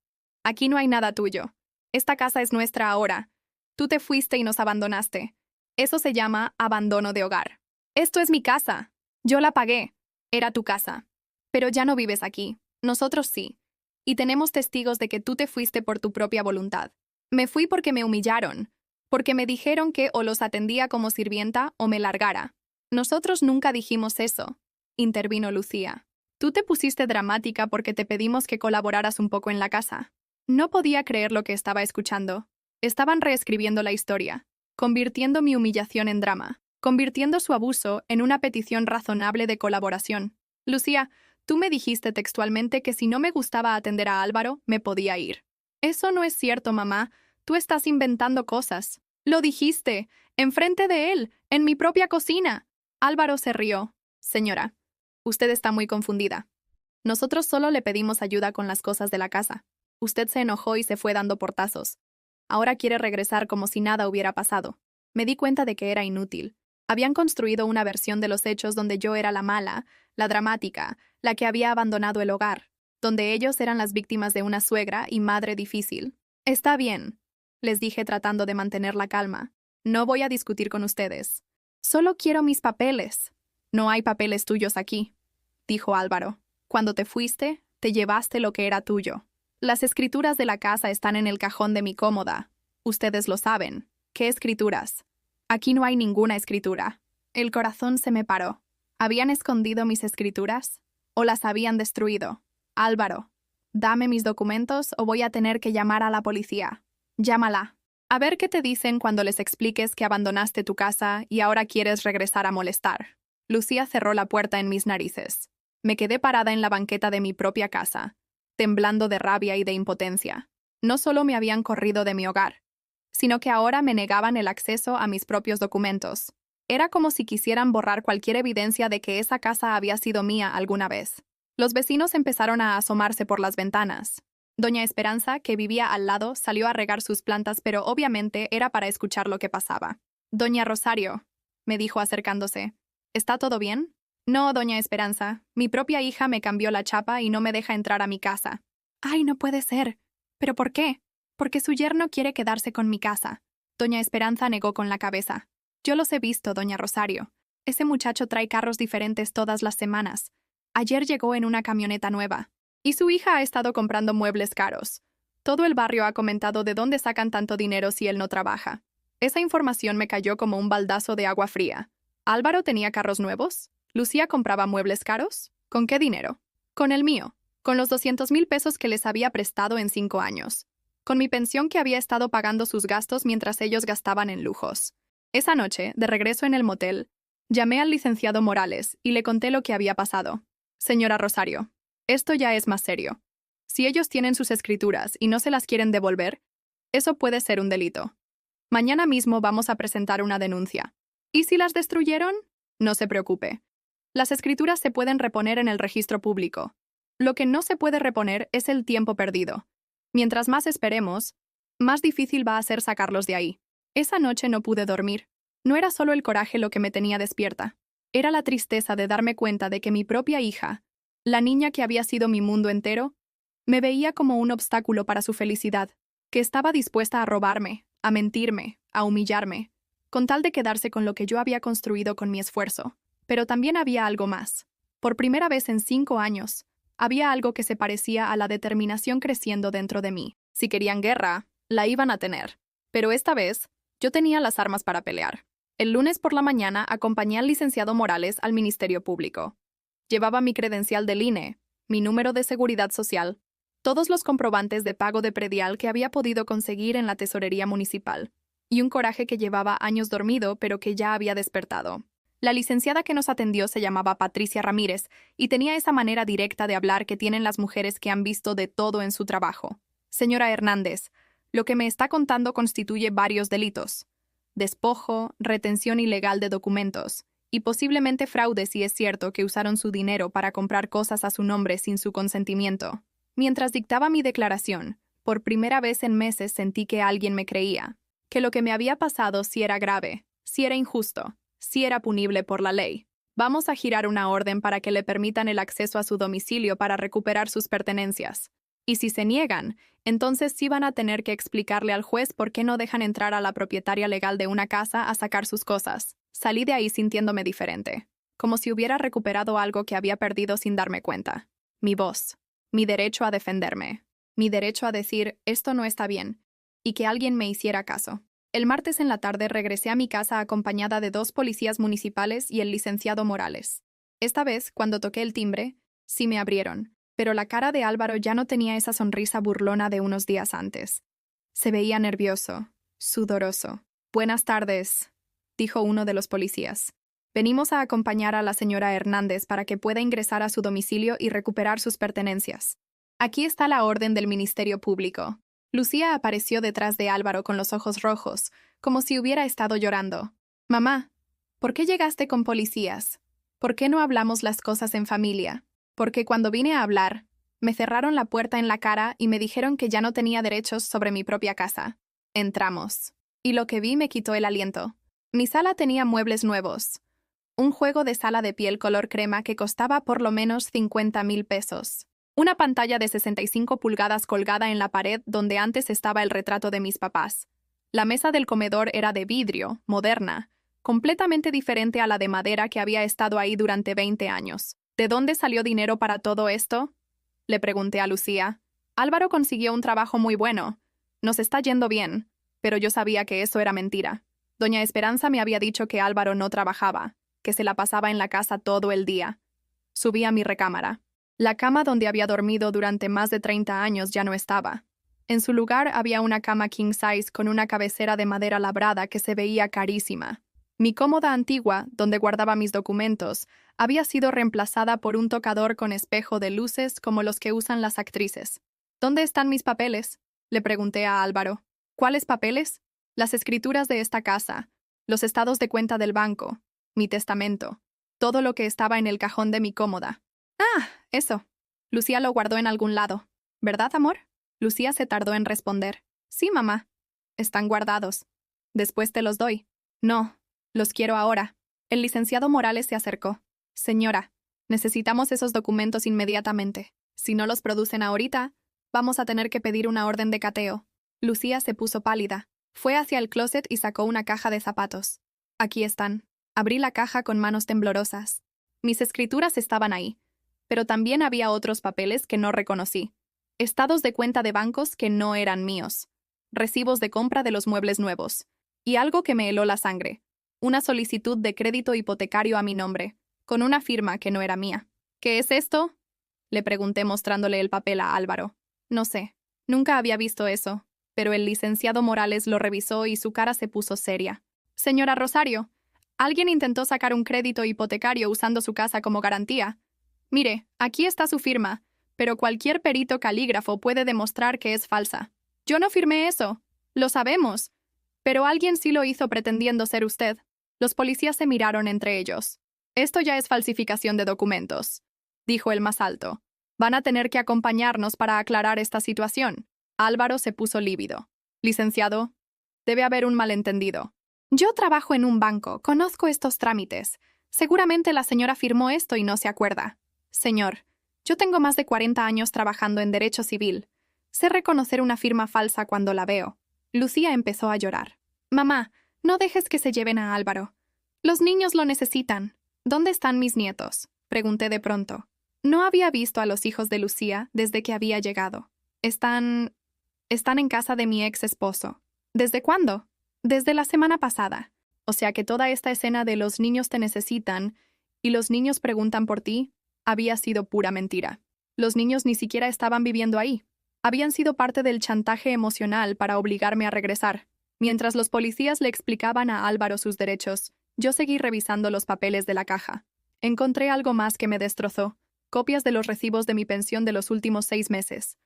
«Aquí no hay nada tuyo. Esta casa es nuestra ahora. Tú te fuiste y nos abandonaste. Eso se llama abandono de hogar». «Esto es mi casa. Yo la pagué». «Era tu casa. Pero ya no vives aquí. Nosotros sí. Y tenemos testigos de que tú te fuiste por tu propia voluntad». «Me fui porque me humillaron, porque me dijeron que o los atendía como sirvienta o me largara». «Nosotros nunca dijimos eso», intervino Lucía. «Tú te pusiste dramática porque te pedimos que colaboraras un poco en la casa». No podía creer lo que estaba escuchando. Estaban reescribiendo la historia, convirtiendo mi humillación en drama, convirtiendo su abuso en una petición razonable de colaboración. «Lucía, tú me dijiste textualmente que si no me gustaba atender a Álvaro, me podía ir». «Eso no es cierto, mamá. Tú estás inventando cosas». «Lo dijiste, enfrente de él, en mi propia cocina». Álvaro se rió. «Señora, usted está muy confundida. Nosotros solo le pedimos ayuda con las cosas de la casa. Usted se enojó y se fue dando portazos. Ahora quiere regresar como si nada hubiera pasado». Me di cuenta de que era inútil. Habían construido una versión de los hechos donde yo era la mala, la dramática, la que había abandonado el hogar, donde ellos eran las víctimas de una suegra y madre difícil. «Está bien», les dije tratando de mantener la calma. «No voy a discutir con ustedes. Solo quiero mis papeles». «No hay papeles tuyos aquí», dijo Álvaro. «Cuando te fuiste, te llevaste lo que era tuyo. Las escrituras de la casa están en el cajón de mi cómoda. Ustedes lo saben». «¿Qué escrituras?». «Aquí no hay ninguna escritura». El corazón se me paró. ¿Habían escondido mis escrituras? ¿O las habían destruido? «Álvaro, dame mis documentos o voy a tener que llamar a la policía». «Llámala. A ver qué te dicen cuando les expliques que abandonaste tu casa y ahora quieres regresar a molestar». Lucía cerró la puerta en mis narices. Me quedé parada en la banqueta de mi propia casa, temblando de rabia y de impotencia. No solo me habían corrido de mi hogar, sino que ahora me negaban el acceso a mis propios documentos. Era como si quisieran borrar cualquier evidencia de que esa casa había sido mía alguna vez. Los vecinos empezaron a asomarse por las ventanas. Doña Esperanza, que vivía al lado, salió a regar sus plantas, pero obviamente era para escuchar lo que pasaba. Doña Rosario, me dijo acercándose, ¿está todo bien? No, doña Esperanza, mi propia hija me cambió la chapa y no me deja entrar a mi casa. Ay, no puede ser. ¿Pero por qué? Porque su yerno quiere quedarse con mi casa. Doña Esperanza negó con la cabeza. Yo los he visto, doña Rosario. Ese muchacho trae carros diferentes todas las semanas. Ayer llegó en una camioneta nueva. Y su hija ha estado comprando muebles caros. Todo el barrio ha comentado de dónde sacan tanto dinero si él no trabaja. Esa información me cayó como un baldazo de agua fría. ¿Álvaro tenía carros nuevos? ¿Lucía compraba muebles caros? ¿Con qué dinero? Con el mío. Con los 200,000 pesos que les había prestado en 5 años. Con mi pensión que había estado pagando sus gastos mientras ellos gastaban en lujos. Esa noche, de regreso en el motel, llamé al licenciado Morales y le conté lo que había pasado. Señora Rosario, esto ya es más serio. Si ellos tienen sus escrituras y no se las quieren devolver, eso puede ser un delito. Mañana mismo vamos a presentar una denuncia. ¿Y si las destruyeron? No se preocupe. Las escrituras se pueden reponer en el registro público. Lo que no se puede reponer es el tiempo perdido. Mientras más esperemos, más difícil va a ser sacarlos de ahí. Esa noche no pude dormir. No era solo el coraje lo que me tenía despierta. Era la tristeza de darme cuenta de que mi propia hija, la niña que había sido mi mundo entero, me veía como un obstáculo para su felicidad, que estaba dispuesta a robarme, a mentirme, a humillarme, con tal de quedarse con lo que yo había construido con mi esfuerzo. Pero también había algo más. Por primera vez en 5 años, había algo que se parecía a la determinación creciendo dentro de mí. Si querían guerra, la iban a tener. Pero esta vez, yo tenía las armas para pelear. El lunes por la mañana acompañé al licenciado Morales al Ministerio Público. Llevaba mi credencial del INE, mi número de seguridad social, todos los comprobantes de pago de predial que había podido conseguir en la tesorería municipal, y un coraje que llevaba años dormido pero que ya había despertado. La licenciada que nos atendió se llamaba Patricia Ramírez y tenía esa manera directa de hablar que tienen las mujeres que han visto de todo en su trabajo. Señora Hernández, lo que me está contando constituye varios delitos: despojo, retención ilegal de documentos, y posiblemente fraude si es cierto que usaron su dinero para comprar cosas a su nombre sin su consentimiento. Mientras dictaba mi declaración, por primera vez en meses sentí que alguien me creía, que lo que me había pasado sí era grave, sí era injusto, sí era punible por la ley. Vamos a girar una orden para que le permitan el acceso a su domicilio para recuperar sus pertenencias. Y si se niegan, entonces sí van a tener que explicarle al juez por qué no dejan entrar a la propietaria legal de una casa a sacar sus cosas. Salí de ahí sintiéndome diferente, como si hubiera recuperado algo que había perdido sin darme cuenta. Mi voz, mi derecho a defenderme, mi derecho a decir esto no está bien, y que alguien me hiciera caso. El martes en la tarde regresé a mi casa acompañada de 2 policías municipales y el licenciado Morales. Esta vez, cuando toqué el timbre, sí me abrieron, pero la cara de Álvaro ya no tenía esa sonrisa burlona de unos días antes. Se veía nervioso, sudoroso. «Buenas tardes», dijo uno de los policías. «Venimos a acompañar a la señora Hernández para que pueda ingresar a su domicilio y recuperar sus pertenencias. Aquí está la orden del Ministerio Público». Lucía apareció detrás de Álvaro con los ojos rojos, como si hubiera estado llorando. «Mamá, ¿por qué llegaste con policías? ¿Por qué no hablamos las cosas en familia? Porque cuando vine a hablar, me cerraron la puerta en la cara y me dijeron que ya no tenía derechos sobre mi propia casa. Entramos. Y lo que vi me quitó el aliento. Mi sala tenía muebles nuevos. Un juego de sala de piel color crema que costaba por lo menos 50,000 pesos. Una pantalla de 65 pulgadas colgada en la pared donde antes estaba el retrato de mis papás. La mesa del comedor era de vidrio, moderna, completamente diferente a la de madera que había estado ahí durante 20 años. ¿De dónde salió dinero para todo esto?, le pregunté a Lucía. Álvaro consiguió un trabajo muy bueno. Nos está yendo bien, pero yo sabía que eso era mentira. Doña Esperanza me había dicho que Álvaro no trabajaba, que se la pasaba en la casa todo el día. Subí a mi recámara. La cama donde había dormido durante más de 30 años ya no estaba. En su lugar había una cama king size con una cabecera de madera labrada que se veía carísima. Mi cómoda antigua, donde guardaba mis documentos, había sido reemplazada por un tocador con espejo de luces como los que usan las actrices. ¿Dónde están mis papeles?, le pregunté a Álvaro. ¿Cuáles papeles? Las escrituras de esta casa, los estados de cuenta del banco, mi testamento, todo lo que estaba en el cajón de mi cómoda. Ah, eso. Lucía lo guardó en algún lado. ¿Verdad, amor? Lucía se tardó en responder. Sí, mamá. Están guardados. Después te los doy. No, los quiero ahora. El licenciado Morales se acercó. Señora, necesitamos esos documentos inmediatamente. Si no los producen ahorita, vamos a tener que pedir una orden de cateo. Lucía se puso pálida. Fue hacia el closet y sacó una caja de zapatos. Aquí están. Abrí la caja con manos temblorosas. Mis escrituras estaban ahí, pero también había otros papeles que no reconocí. Estados de cuenta de bancos que no eran míos. Recibos de compra de los muebles nuevos. Y algo que me heló la sangre. Una solicitud de crédito hipotecario a mi nombre, con una firma que no era mía. ¿Qué es esto? Le pregunté mostrándole el papel a Álvaro. No sé. Nunca había visto eso, pero el licenciado Morales lo revisó y su cara se puso seria. Señora Rosario, alguien intentó sacar un crédito hipotecario usando su casa como garantía. Mire, aquí está su firma, pero cualquier perito calígrafo puede demostrar que es falsa. Yo no firmé eso. Lo sabemos. Pero alguien sí lo hizo pretendiendo ser usted. Los policías se miraron entre ellos. Esto ya es falsificación de documentos, dijo el más alto. Van a tener que acompañarnos para aclarar esta situación. Álvaro se puso lívido. Licenciado, debe haber un malentendido. Yo trabajo en un banco, conozco estos trámites. Seguramente la señora firmó esto y no se acuerda. Señor, yo tengo más de 40 años trabajando en derecho civil. Sé reconocer una firma falsa cuando la veo. Lucía empezó a llorar. Mamá, no dejes que se lleven a Álvaro. Los niños lo necesitan. ¿Dónde están mis nietos? Pregunté de pronto. No había visto a los hijos de Lucía desde que había llegado. Están en casa de mi ex esposo. ¿Desde cuándo? Desde la semana pasada. O sea que toda esta escena de los niños te necesitan y los niños preguntan por ti había sido pura mentira. Los niños ni siquiera estaban viviendo ahí. Habían sido parte del chantaje emocional para obligarme a regresar. Mientras los policías le explicaban a Álvaro sus derechos, yo seguí revisando los papeles de la caja. Encontré algo más que me destrozó. Copias de los recibos de mi pensión de los últimos 6 meses.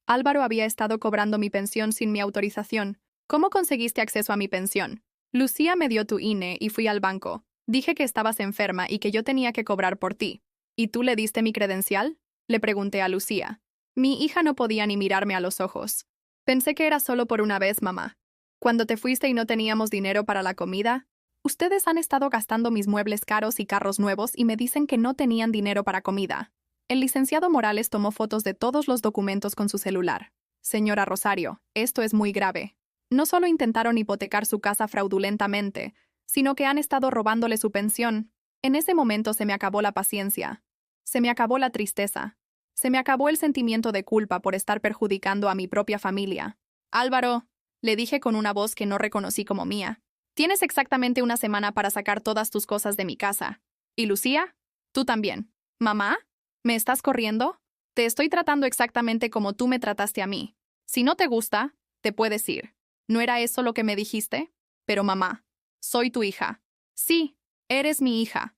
Álvaro había estado cobrando mi pensión sin mi autorización. ¿Cómo conseguiste acceso a mi pensión? Lucía me dio tu INE y fui al banco. Dije que estabas enferma y que yo tenía que cobrar por ti. ¿Y tú le diste mi credencial? Le pregunté a Lucía. Mi hija no podía ni mirarme a los ojos. Pensé que era solo por una vez, mamá. Cuando te fuiste y no teníamos dinero para la comida, ustedes han estado gastando mis muebles caros y carros nuevos y me dicen que no tenían dinero para comida. El licenciado Morales tomó fotos de todos los documentos con su celular. Señora Rosario, esto es muy grave. No solo intentaron hipotecar su casa fraudulentamente, sino que han estado robándole su pensión. En ese momento se me acabó la paciencia. Se me acabó la tristeza. Se me acabó el sentimiento de culpa por estar perjudicando a mi propia familia. Álvaro, le dije con una voz que no reconocí como mía. Tienes exactamente una semana para sacar todas tus cosas de mi casa. ¿Y Lucía? Tú también. ¿Mamá? ¿Me estás corriendo? Te estoy tratando exactamente como tú me trataste a mí. Si no te gusta, te puedes ir. ¿No era eso lo que me dijiste? Pero mamá, soy tu hija. Sí, eres mi hija.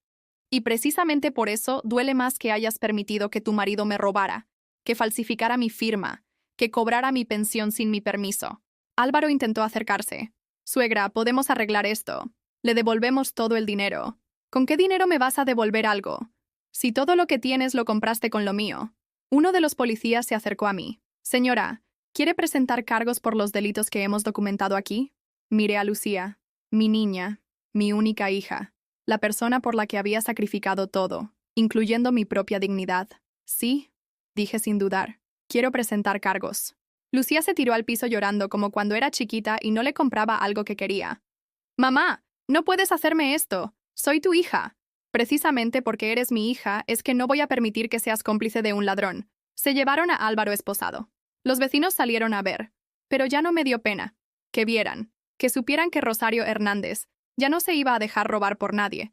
Y precisamente por eso duele más que hayas permitido que tu marido me robara, que falsificara mi firma, que cobrara mi pensión sin mi permiso. Álvaro intentó acercarse. Suegra, podemos arreglar esto. Le devolvemos todo el dinero. ¿Con qué dinero me vas a devolver algo? Si todo lo que tienes lo compraste con lo mío. Uno de los policías se acercó a mí. Señora, ¿quiere presentar cargos por los delitos que hemos documentado aquí? Miré a Lucía, mi niña, mi única hija, la persona por la que había sacrificado todo, incluyendo mi propia dignidad. Sí, dije sin dudar. Quiero presentar cargos. Lucía se tiró al piso llorando como cuando era chiquita y no le compraba algo que quería. Mamá, no puedes hacerme esto. Soy tu hija. Precisamente porque eres mi hija es que no voy a permitir que seas cómplice de un ladrón. Se llevaron a Álvaro esposado. Los vecinos salieron a ver, pero ya no me dio pena. Que vieran, que supieran que Rosario Hernández ya no se iba a dejar robar por nadie,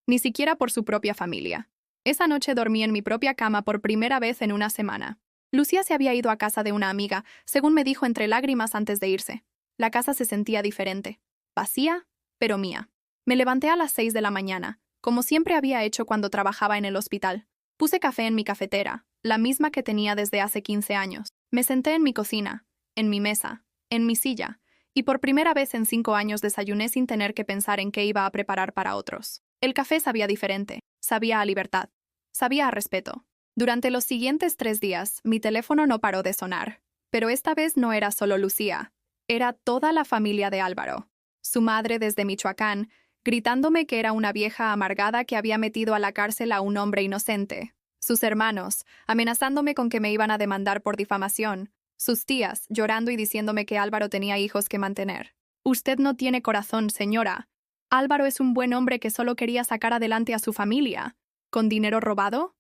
ni siquiera por su propia familia. Esa noche dormí en mi propia cama por primera vez en una semana. Lucía se había ido a casa de una amiga, según me dijo entre lágrimas antes de irse. La casa se sentía diferente, vacía, pero mía. Me levanté a las 6 de la mañana, como siempre había hecho cuando trabajaba en el hospital. Puse café en mi cafetera, la misma que tenía desde hace 15 años. Me senté en mi cocina, en mi mesa, en mi silla, y por primera vez en 5 años desayuné sin tener que pensar en qué iba a preparar para otros. El café sabía diferente, sabía a libertad, sabía a respeto. Durante los siguientes 3 días, mi teléfono no paró de sonar. Pero esta vez no era solo Lucía, era toda la familia de Álvaro. Su madre desde Michoacán, gritándome que era una vieja amargada que había metido a la cárcel a un hombre inocente. Sus hermanos, amenazándome con que me iban a demandar por difamación. Sus tías, llorando y diciéndome que Álvaro tenía hijos que mantener. Usted no tiene corazón, señora. Álvaro es un buen hombre que solo quería sacar adelante a su familia. ¿Con dinero robado?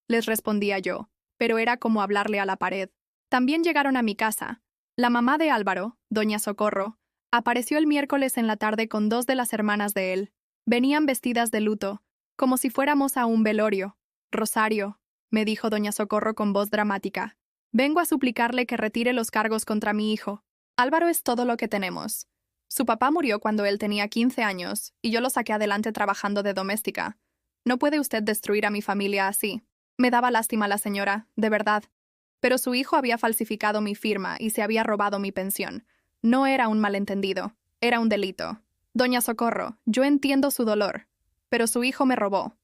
Les respondía yo, pero era como hablarle a la pared. También llegaron a mi casa. La mamá de Álvaro, doña Socorro, apareció el miércoles en la tarde con 2 de las hermanas de él. Venían vestidas de luto, como si fuéramos a un velorio. Rosario, me dijo doña Socorro con voz dramática, vengo a suplicarle que retire los cargos contra mi hijo. Álvaro es todo lo que tenemos. Su papá murió cuando él tenía 15 años, y yo lo saqué adelante trabajando de doméstica. No puede usted destruir a mi familia así. Me daba lástima la señora, de verdad. Pero su hijo había falsificado mi firma y se había robado mi pensión. No era un malentendido, era un delito. Doña Socorro, yo entiendo su dolor, pero su hijo me robó.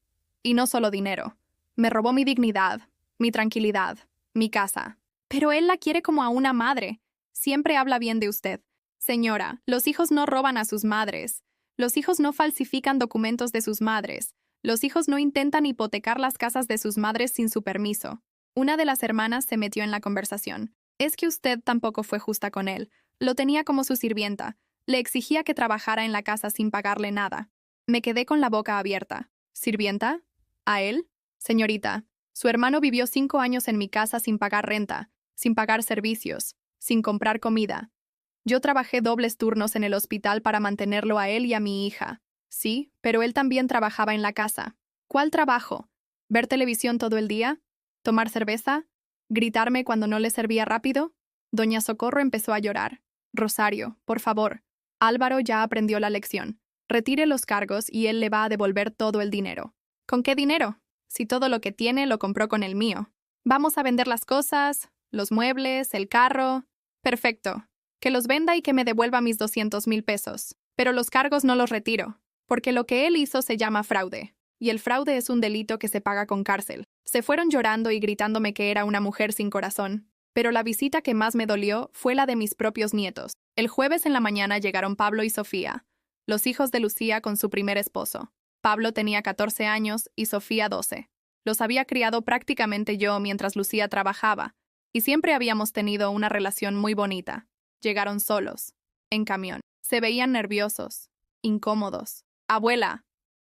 Y no solo dinero. Me robó mi dignidad, mi tranquilidad, mi casa. Pero él la quiere como a una madre. Siempre habla bien de usted. Señora, los hijos no roban a sus madres. Los hijos no falsifican documentos de sus madres. Los hijos no intentan hipotecar las casas de sus madres sin su permiso. Una de las hermanas se metió en la conversación. Es que usted tampoco fue justa con él. Lo tenía como su sirvienta. Le exigía que trabajara en la casa sin pagarle nada. Me quedé con la boca abierta. ¿Sirvienta? ¿A él? Señorita, su hermano vivió 5 años en mi casa sin pagar renta, sin pagar servicios, sin comprar comida. Yo trabajé dobles turnos en el hospital para mantenerlo a él y a mi hija. Sí, pero él también trabajaba en la casa. ¿Cuál trabajo? ¿Ver televisión todo el día? ¿Tomar cerveza? ¿Gritarme cuando no le servía rápido? Doña Socorro empezó a llorar. Rosario, por favor. Álvaro ya aprendió la lección. Retire los cargos y él le va a devolver todo el dinero. ¿Con qué dinero? Si todo lo que tiene lo compró con el mío. Vamos a vender las cosas, los muebles, el carro. Perfecto. Que los venda y que me devuelva mis 200,000 pesos. Pero los cargos no los retiro, porque lo que él hizo se llama fraude. Y el fraude es un delito que se paga con cárcel. Se fueron llorando y gritándome que era una mujer sin corazón. Pero la visita que más me dolió fue la de mis propios nietos. El jueves en la mañana llegaron Pablo y Sofía, los hijos de Lucía con su primer esposo. Pablo tenía 14 años y Sofía 12. Los había criado prácticamente yo mientras Lucía trabajaba, y siempre habíamos tenido una relación muy bonita. Llegaron solos, en camión. Se veían nerviosos, incómodos. Abuela,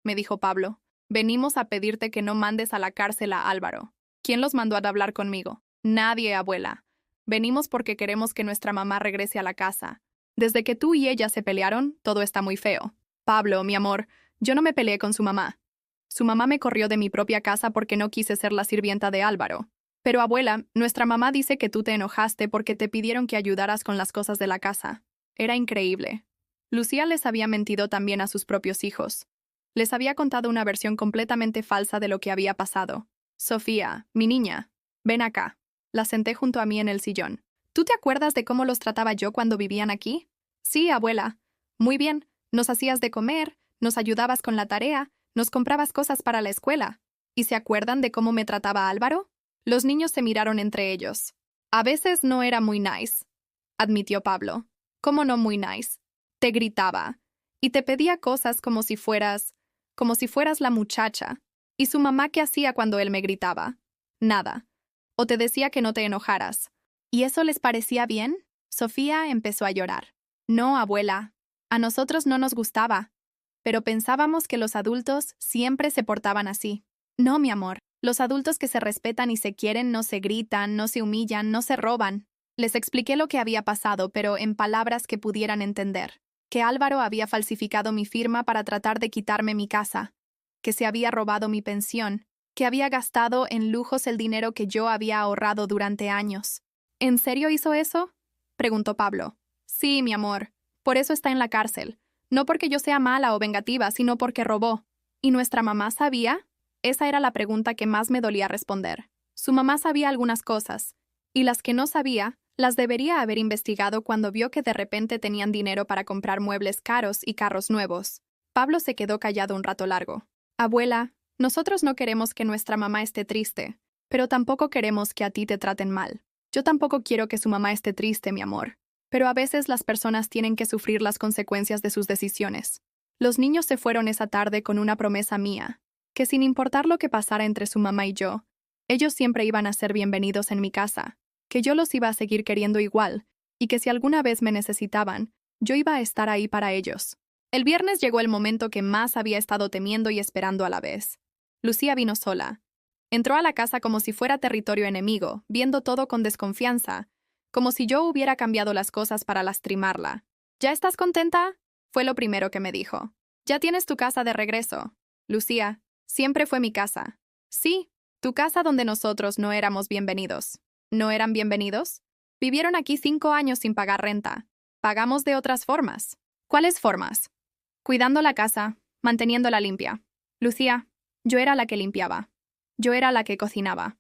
me dijo Pablo, venimos a pedirte que no mandes a la cárcel a Álvaro. ¿Quién los mandó a hablar conmigo? Nadie, abuela. Venimos porque queremos que nuestra mamá regrese a la casa. Desde que tú y ella se pelearon, todo está muy feo. Pablo, mi amor, yo no me peleé con su mamá. Su mamá me corrió de mi propia casa porque no quise ser la sirvienta de Álvaro. Pero abuela, nuestra mamá dice que tú te enojaste porque te pidieron que ayudaras con las cosas de la casa. Era increíble. Lucía les había mentido también a sus propios hijos. Les había contado una versión completamente falsa de lo que había pasado. Sofía, mi niña, ven acá. La senté junto a mí en el sillón. ¿Tú te acuerdas de cómo los trataba yo cuando vivían aquí? Sí, abuela. Muy bien. Nos hacías de comer, nos ayudabas con la tarea, nos comprabas cosas para la escuela. ¿Y se acuerdan de cómo me trataba Álvaro? Los niños se miraron entre ellos. A veces no era muy nice, admitió Pablo. ¿Cómo no muy nice? Te gritaba. Y te pedía cosas como si fueras la muchacha. ¿Y su mamá qué hacía cuando él me gritaba? Nada. O te decía que no te enojaras. ¿Y eso les parecía bien? Sofía empezó a llorar. No, abuela. A nosotros no nos gustaba. Pero pensábamos que los adultos siempre se portaban así. No, mi amor. Los adultos que se respetan y se quieren no se gritan, no se humillan, no se roban. Les expliqué lo que había pasado, pero en palabras que pudieran entender. Que Álvaro había falsificado mi firma para tratar de quitarme mi casa. Que se había robado mi pensión. Que había gastado en lujos el dinero que yo había ahorrado durante años. ¿En serio hizo eso? Preguntó Pablo. Sí, mi amor. Por eso está en la cárcel. No porque yo sea mala o vengativa, sino porque robó. ¿Y nuestra mamá sabía? Esa era la pregunta que más me dolía responder. Su mamá sabía algunas cosas, y las que no sabía, las debería haber investigado cuando vio que de repente tenían dinero para comprar muebles caros y carros nuevos. Pablo se quedó callado un rato largo. Abuela, nosotros no queremos que nuestra mamá esté triste, pero tampoco queremos que a ti te traten mal. Yo tampoco quiero que su mamá esté triste, mi amor. Pero a veces las personas tienen que sufrir las consecuencias de sus decisiones. Los niños se fueron esa tarde con una promesa mía, que sin importar lo que pasara entre su mamá y yo, ellos siempre iban a ser bienvenidos en mi casa, que yo los iba a seguir queriendo igual, y que si alguna vez me necesitaban, yo iba a estar ahí para ellos. El viernes llegó el momento que más había estado temiendo y esperando a la vez. Lucía vino sola. Entró a la casa como si fuera territorio enemigo, viendo todo con desconfianza, como si yo hubiera cambiado las cosas para lastimarla. ¿Ya estás contenta? Fue lo primero que me dijo. Ya tienes tu casa de regreso. Lucía, siempre fue mi casa. Sí, tu casa donde nosotros no éramos bienvenidos. ¿No eran bienvenidos? Vivieron aquí 5 años sin pagar renta. Pagamos de otras formas. ¿Cuáles formas? Cuidando la casa, manteniéndola limpia. Lucía, yo era la que limpiaba. Yo era la que cocinaba.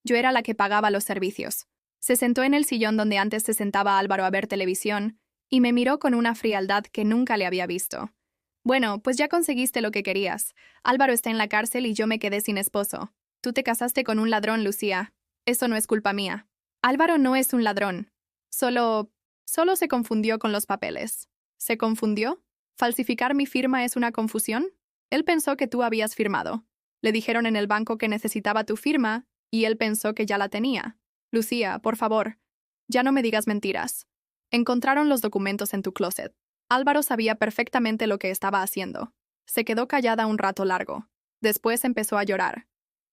Yo era la que pagaba los servicios. Se sentó en el sillón donde antes se sentaba Álvaro a ver televisión y me miró con una frialdad que nunca le había visto. Bueno, pues ya conseguiste lo que querías. Álvaro está en la cárcel y yo me quedé sin esposo. Tú te casaste con un ladrón, Lucía. Eso no es culpa mía. Álvaro no es un ladrón. Solo se confundió con los papeles. ¿Se confundió? ¿Falsificar mi firma es una confusión? Él pensó que tú habías firmado. Le dijeron en el banco que necesitaba tu firma y él pensó que ya la tenía. Lucía, por favor, ya no me digas mentiras. Encontraron los documentos en tu closet. Álvaro sabía perfectamente lo que estaba haciendo. Se quedó callada un rato largo. Después empezó a llorar.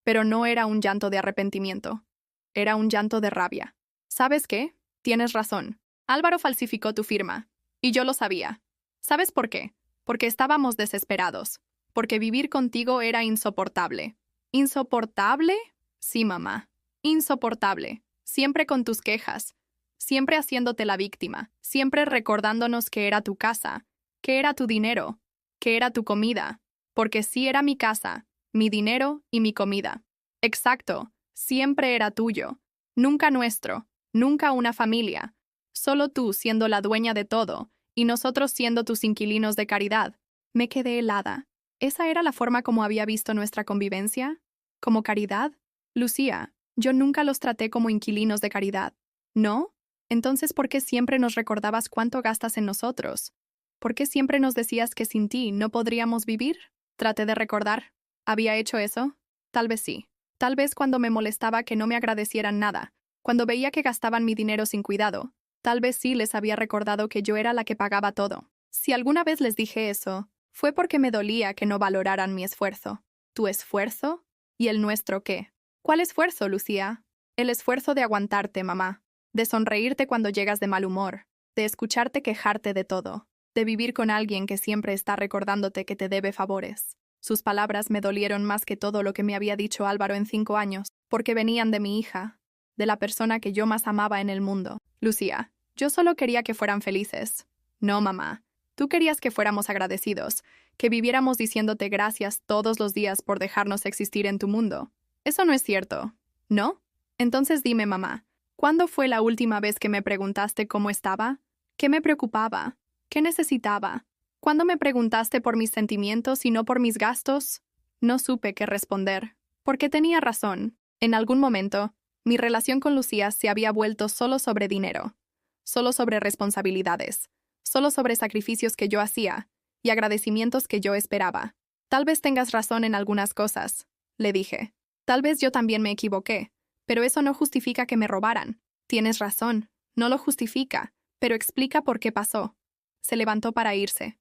Pero no era un llanto de arrepentimiento. Era un llanto de rabia. ¿Sabes qué? Tienes razón. Álvaro falsificó tu firma. Y yo lo sabía. ¿Sabes por qué? Porque estábamos desesperados. Porque vivir contigo era insoportable. ¿Insoportable? Sí, mamá. Insoportable. Siempre con tus quejas. Siempre haciéndote la víctima. Siempre recordándonos que era tu casa. Que era tu dinero. Que era tu comida. Porque sí era mi casa, mi dinero y mi comida. Exacto. Siempre era tuyo. Nunca nuestro. Nunca una familia. Solo tú siendo la dueña de todo y nosotros siendo tus inquilinos de caridad. Me quedé helada. ¿Esa era la forma como había visto nuestra convivencia? ¿Como caridad? Lucía, yo nunca los traté como inquilinos de caridad. ¿No? Entonces, ¿por qué siempre nos recordabas cuánto gastas en nosotros? ¿Por qué siempre nos decías que sin ti no podríamos vivir? Traté de recordar. ¿Había hecho eso? Tal vez sí. Tal vez cuando me molestaba que no me agradecieran nada, cuando veía que gastaban mi dinero sin cuidado, tal vez sí les había recordado que yo era la que pagaba todo. Si alguna vez les dije eso, fue porque me dolía que no valoraran mi esfuerzo. ¿Tu esfuerzo? ¿Y el nuestro qué? ¿Cuál esfuerzo, Lucía? El esfuerzo de aguantarte, mamá, de sonreírte cuando llegas de mal humor, de escucharte quejarte de todo, de vivir con alguien que siempre está recordándote que te debe favores. Sus palabras me dolieron más que todo lo que me había dicho Álvaro en 5 años, porque venían de mi hija, de la persona que yo más amaba en el mundo. Lucía, yo solo quería que fueran felices. No, mamá. Tú querías que fuéramos agradecidos, que viviéramos diciéndote gracias todos los días por dejarnos existir en tu mundo. Eso no es cierto, ¿no? Entonces dime, mamá, ¿cuándo fue la última vez que me preguntaste cómo estaba? ¿Qué me preocupaba? ¿Qué necesitaba? ¿Cuándo me preguntaste por mis sentimientos y no por mis gastos? No supe qué responder, porque tenía razón. En algún momento, mi relación con Lucía se había vuelto solo sobre dinero, solo sobre responsabilidades, solo sobre sacrificios que yo hacía y agradecimientos que yo esperaba. Tal vez tengas razón en algunas cosas, le dije. Tal vez yo también me equivoqué, pero eso no justifica que me robaran. Tienes razón, no lo justifica, pero explica por qué pasó. Se levantó para irse.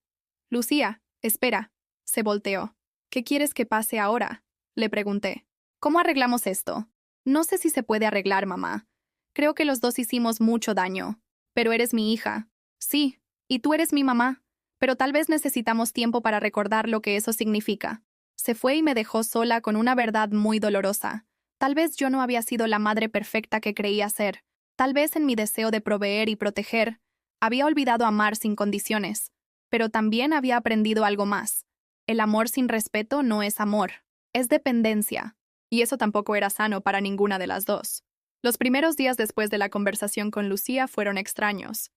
Lucía, espera. Se volteó. ¿Qué quieres que pase ahora? Le pregunté. ¿Cómo arreglamos esto? No sé si se puede arreglar, mamá. Creo que los dos hicimos mucho daño. Pero eres mi hija. Sí, y tú eres mi mamá. Pero tal vez necesitamos tiempo para recordar lo que eso significa. Se fue y me dejó sola con una verdad muy dolorosa. Tal vez yo no había sido la madre perfecta que creía ser. Tal vez en mi deseo de proveer y proteger, había olvidado amar sin condiciones. Pero también había aprendido algo más. El amor sin respeto no es amor, es dependencia. Y eso tampoco era sano para ninguna de las dos. Los primeros días después de la conversación con Lucía fueron extraños.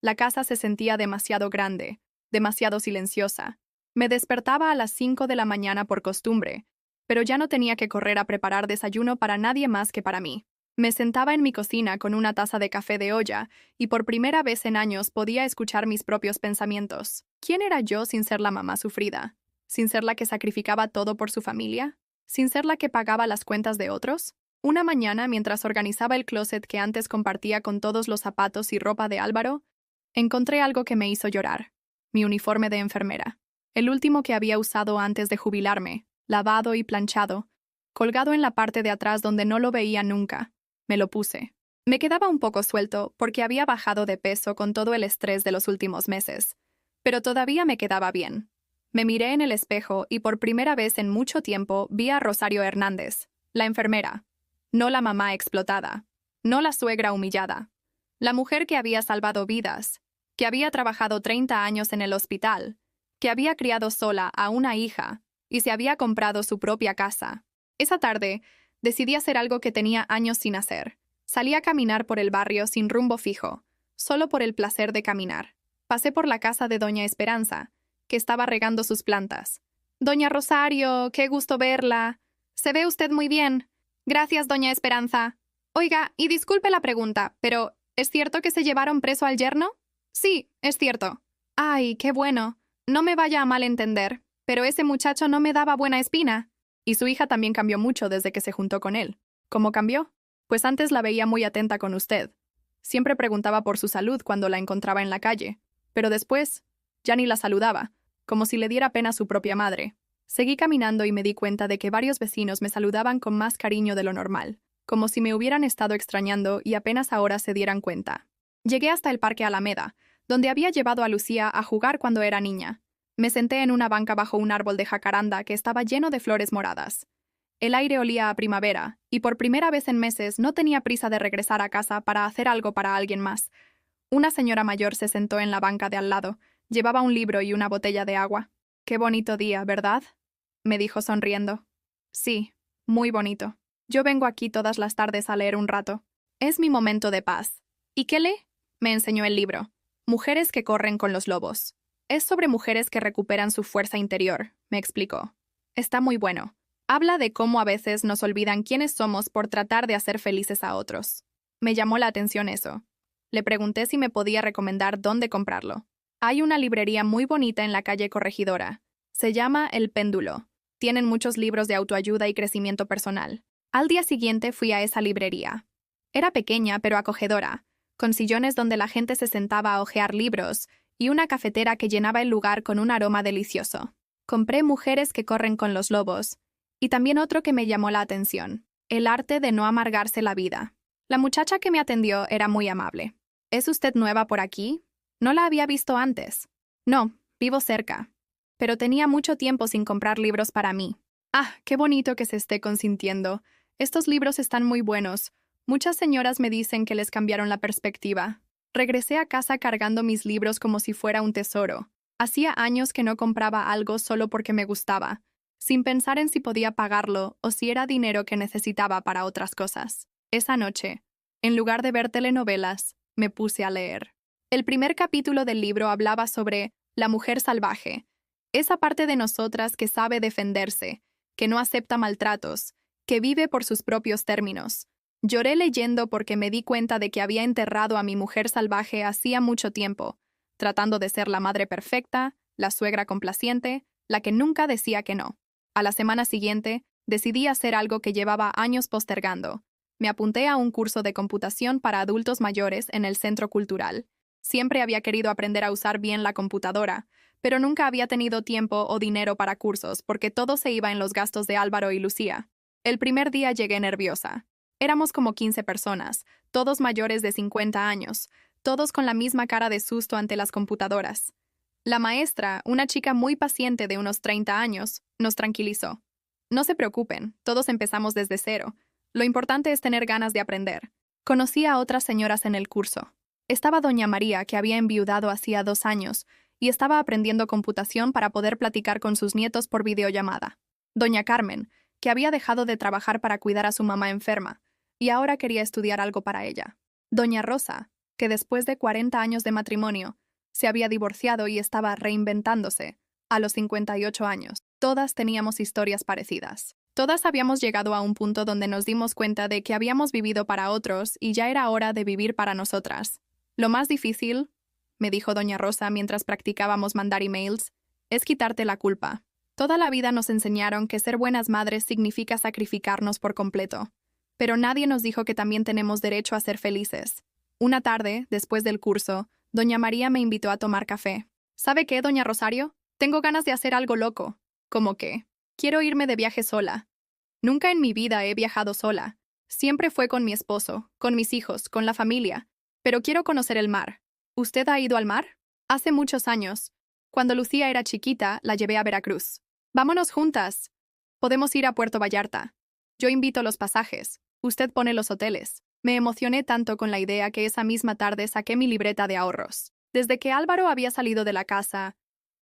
La casa se sentía demasiado grande, demasiado silenciosa. Me despertaba a las 5 de la mañana por costumbre, pero ya no tenía que correr a preparar desayuno para nadie más que para mí. Me sentaba en mi cocina con una taza de café de olla y por primera vez en años podía escuchar mis propios pensamientos. ¿Quién era yo sin ser la mamá sufrida? ¿Sin ser la que sacrificaba todo por su familia? ¿Sin ser la que pagaba las cuentas de otros? Una mañana, mientras organizaba el closet que antes compartía con todos los zapatos y ropa de Álvaro, encontré algo que me hizo llorar. Mi uniforme de enfermera. El último que había usado antes de jubilarme, lavado y planchado, colgado en la parte de atrás donde no lo veía nunca. Me lo puse. Me quedaba un poco suelto porque había bajado de peso con todo el estrés de los últimos meses, pero todavía me quedaba bien. Me miré en el espejo y por primera vez en mucho tiempo vi a Rosario Hernández, la enfermera. No la mamá explotada, no la suegra humillada. La mujer que había salvado vidas, que había trabajado 30 años en el hospital, que había criado sola a una hija y se había comprado su propia casa. Esa tarde, decidí hacer algo que tenía años sin hacer. Salí a caminar por el barrio sin rumbo fijo, solo por el placer de caminar. Pasé por la casa de doña Esperanza, que estaba regando sus plantas. «Doña Rosario, qué gusto verla. Se ve usted muy bien. Gracias, doña Esperanza. Oiga, y disculpe la pregunta, pero ¿es cierto que se llevaron preso al yerno?» «Sí, es cierto». «Ay, qué bueno. No me vaya a malentender, pero ese muchacho no me daba buena espina». Y su hija también cambió mucho desde que se juntó con él. ¿Cómo cambió? Pues antes la veía muy atenta con usted. Siempre preguntaba por su salud cuando la encontraba en la calle, pero después ya ni la saludaba, como si le diera pena a su propia madre. Seguí caminando y me di cuenta de que varios vecinos me saludaban con más cariño de lo normal, como si me hubieran estado extrañando y apenas ahora se dieran cuenta. Llegué hasta el Parque Alameda, donde había llevado a Lucía a jugar cuando era niña. Me senté en una banca bajo un árbol de jacaranda que estaba lleno de flores moradas. El aire olía a primavera, y por primera vez en meses no tenía prisa de regresar a casa para hacer algo para alguien más. Una señora mayor se sentó en la banca de al lado. Llevaba un libro y una botella de agua. «Qué bonito día, ¿verdad?», me dijo sonriendo. «Sí, muy bonito. Yo vengo aquí todas las tardes a leer un rato. Es mi momento de paz». «¿Y qué lee?», me enseñó el libro. «Mujeres que corren con los lobos». «Es sobre mujeres que recuperan su fuerza interior», me explicó. «Está muy bueno. Habla de cómo a veces nos olvidan quiénes somos por tratar de hacer felices a otros». Me llamó la atención eso. Le pregunté si me podía recomendar dónde comprarlo. «Hay una librería muy bonita en la calle Corregidora. Se llama El Péndulo. Tienen muchos libros de autoayuda y crecimiento personal». Al día siguiente fui a esa librería. Era pequeña pero acogedora, con sillones donde la gente se sentaba a hojear libros y una cafetera que llenaba el lugar con un aroma delicioso. Compré Mujeres que corren con los lobos, y también otro que me llamó la atención, El arte de no amargarse la vida. La muchacha que me atendió era muy amable. «¿Es usted nueva por aquí? No la había visto antes». «No, vivo cerca. Pero tenía mucho tiempo sin comprar libros para mí». «Ah, qué bonito que se esté consintiendo. Estos libros están muy buenos. Muchas señoras me dicen que les cambiaron la perspectiva». Regresé a casa cargando mis libros como si fuera un tesoro. Hacía años que no compraba algo solo porque me gustaba, sin pensar en si podía pagarlo o si era dinero que necesitaba para otras cosas. Esa noche, en lugar de ver telenovelas, me puse a leer. El primer capítulo del libro hablaba sobre la mujer salvaje, esa parte de nosotras que sabe defenderse, que no acepta maltratos, que vive por sus propios términos. Lloré leyendo porque me di cuenta de que había enterrado a mi mujer salvaje hacía mucho tiempo, tratando de ser la madre perfecta, la suegra complaciente, la que nunca decía que no. A la semana siguiente, decidí hacer algo que llevaba años postergando. Me apunté a un curso de computación para adultos mayores en el Centro Cultural. Siempre había querido aprender a usar bien la computadora, pero nunca había tenido tiempo o dinero para cursos porque todo se iba en los gastos de Álvaro y Lucía. El primer día llegué nerviosa. Éramos como 15 personas, todos mayores de 50 años, todos con la misma cara de susto ante las computadoras. La maestra, una chica muy paciente de unos 30 años, nos tranquilizó. «No se preocupen, todos empezamos desde cero. Lo importante es tener ganas de aprender». Conocí a otras señoras en el curso. Estaba doña María, que había enviudado hacía 2 años, y estaba aprendiendo computación para poder platicar con sus nietos por videollamada. Doña Carmen, que había dejado de trabajar para cuidar a su mamá enferma, y ahora quería estudiar algo para ella. Doña Rosa, que después de 40 años de matrimonio, se había divorciado y estaba reinventándose, a los 58 años. Todas teníamos historias parecidas. Todas habíamos llegado a un punto donde nos dimos cuenta de que habíamos vivido para otros y ya era hora de vivir para nosotras. Lo más difícil, me dijo doña Rosa mientras practicábamos mandar emails, es quitarte la culpa. Toda la vida nos enseñaron que ser buenas madres significa sacrificarnos por completo. Pero nadie nos dijo que también tenemos derecho a ser felices. Una tarde, después del curso, doña María me invitó a tomar café. ¿Sabe qué, doña Rosario? Tengo ganas de hacer algo loco. ¿Cómo qué? Quiero irme de viaje sola. Nunca en mi vida he viajado sola. Siempre fue con mi esposo, con mis hijos, con la familia. Pero quiero conocer el mar. ¿Usted ha ido al mar? Hace muchos años. Cuando Lucía era chiquita, la llevé a Veracruz. Vámonos juntas. Podemos ir a Puerto Vallarta. Yo invito los pasajes. Usted pone los hoteles. Me emocioné tanto con la idea que esa misma tarde saqué mi libreta de ahorros. Desde que Álvaro había salido de la casa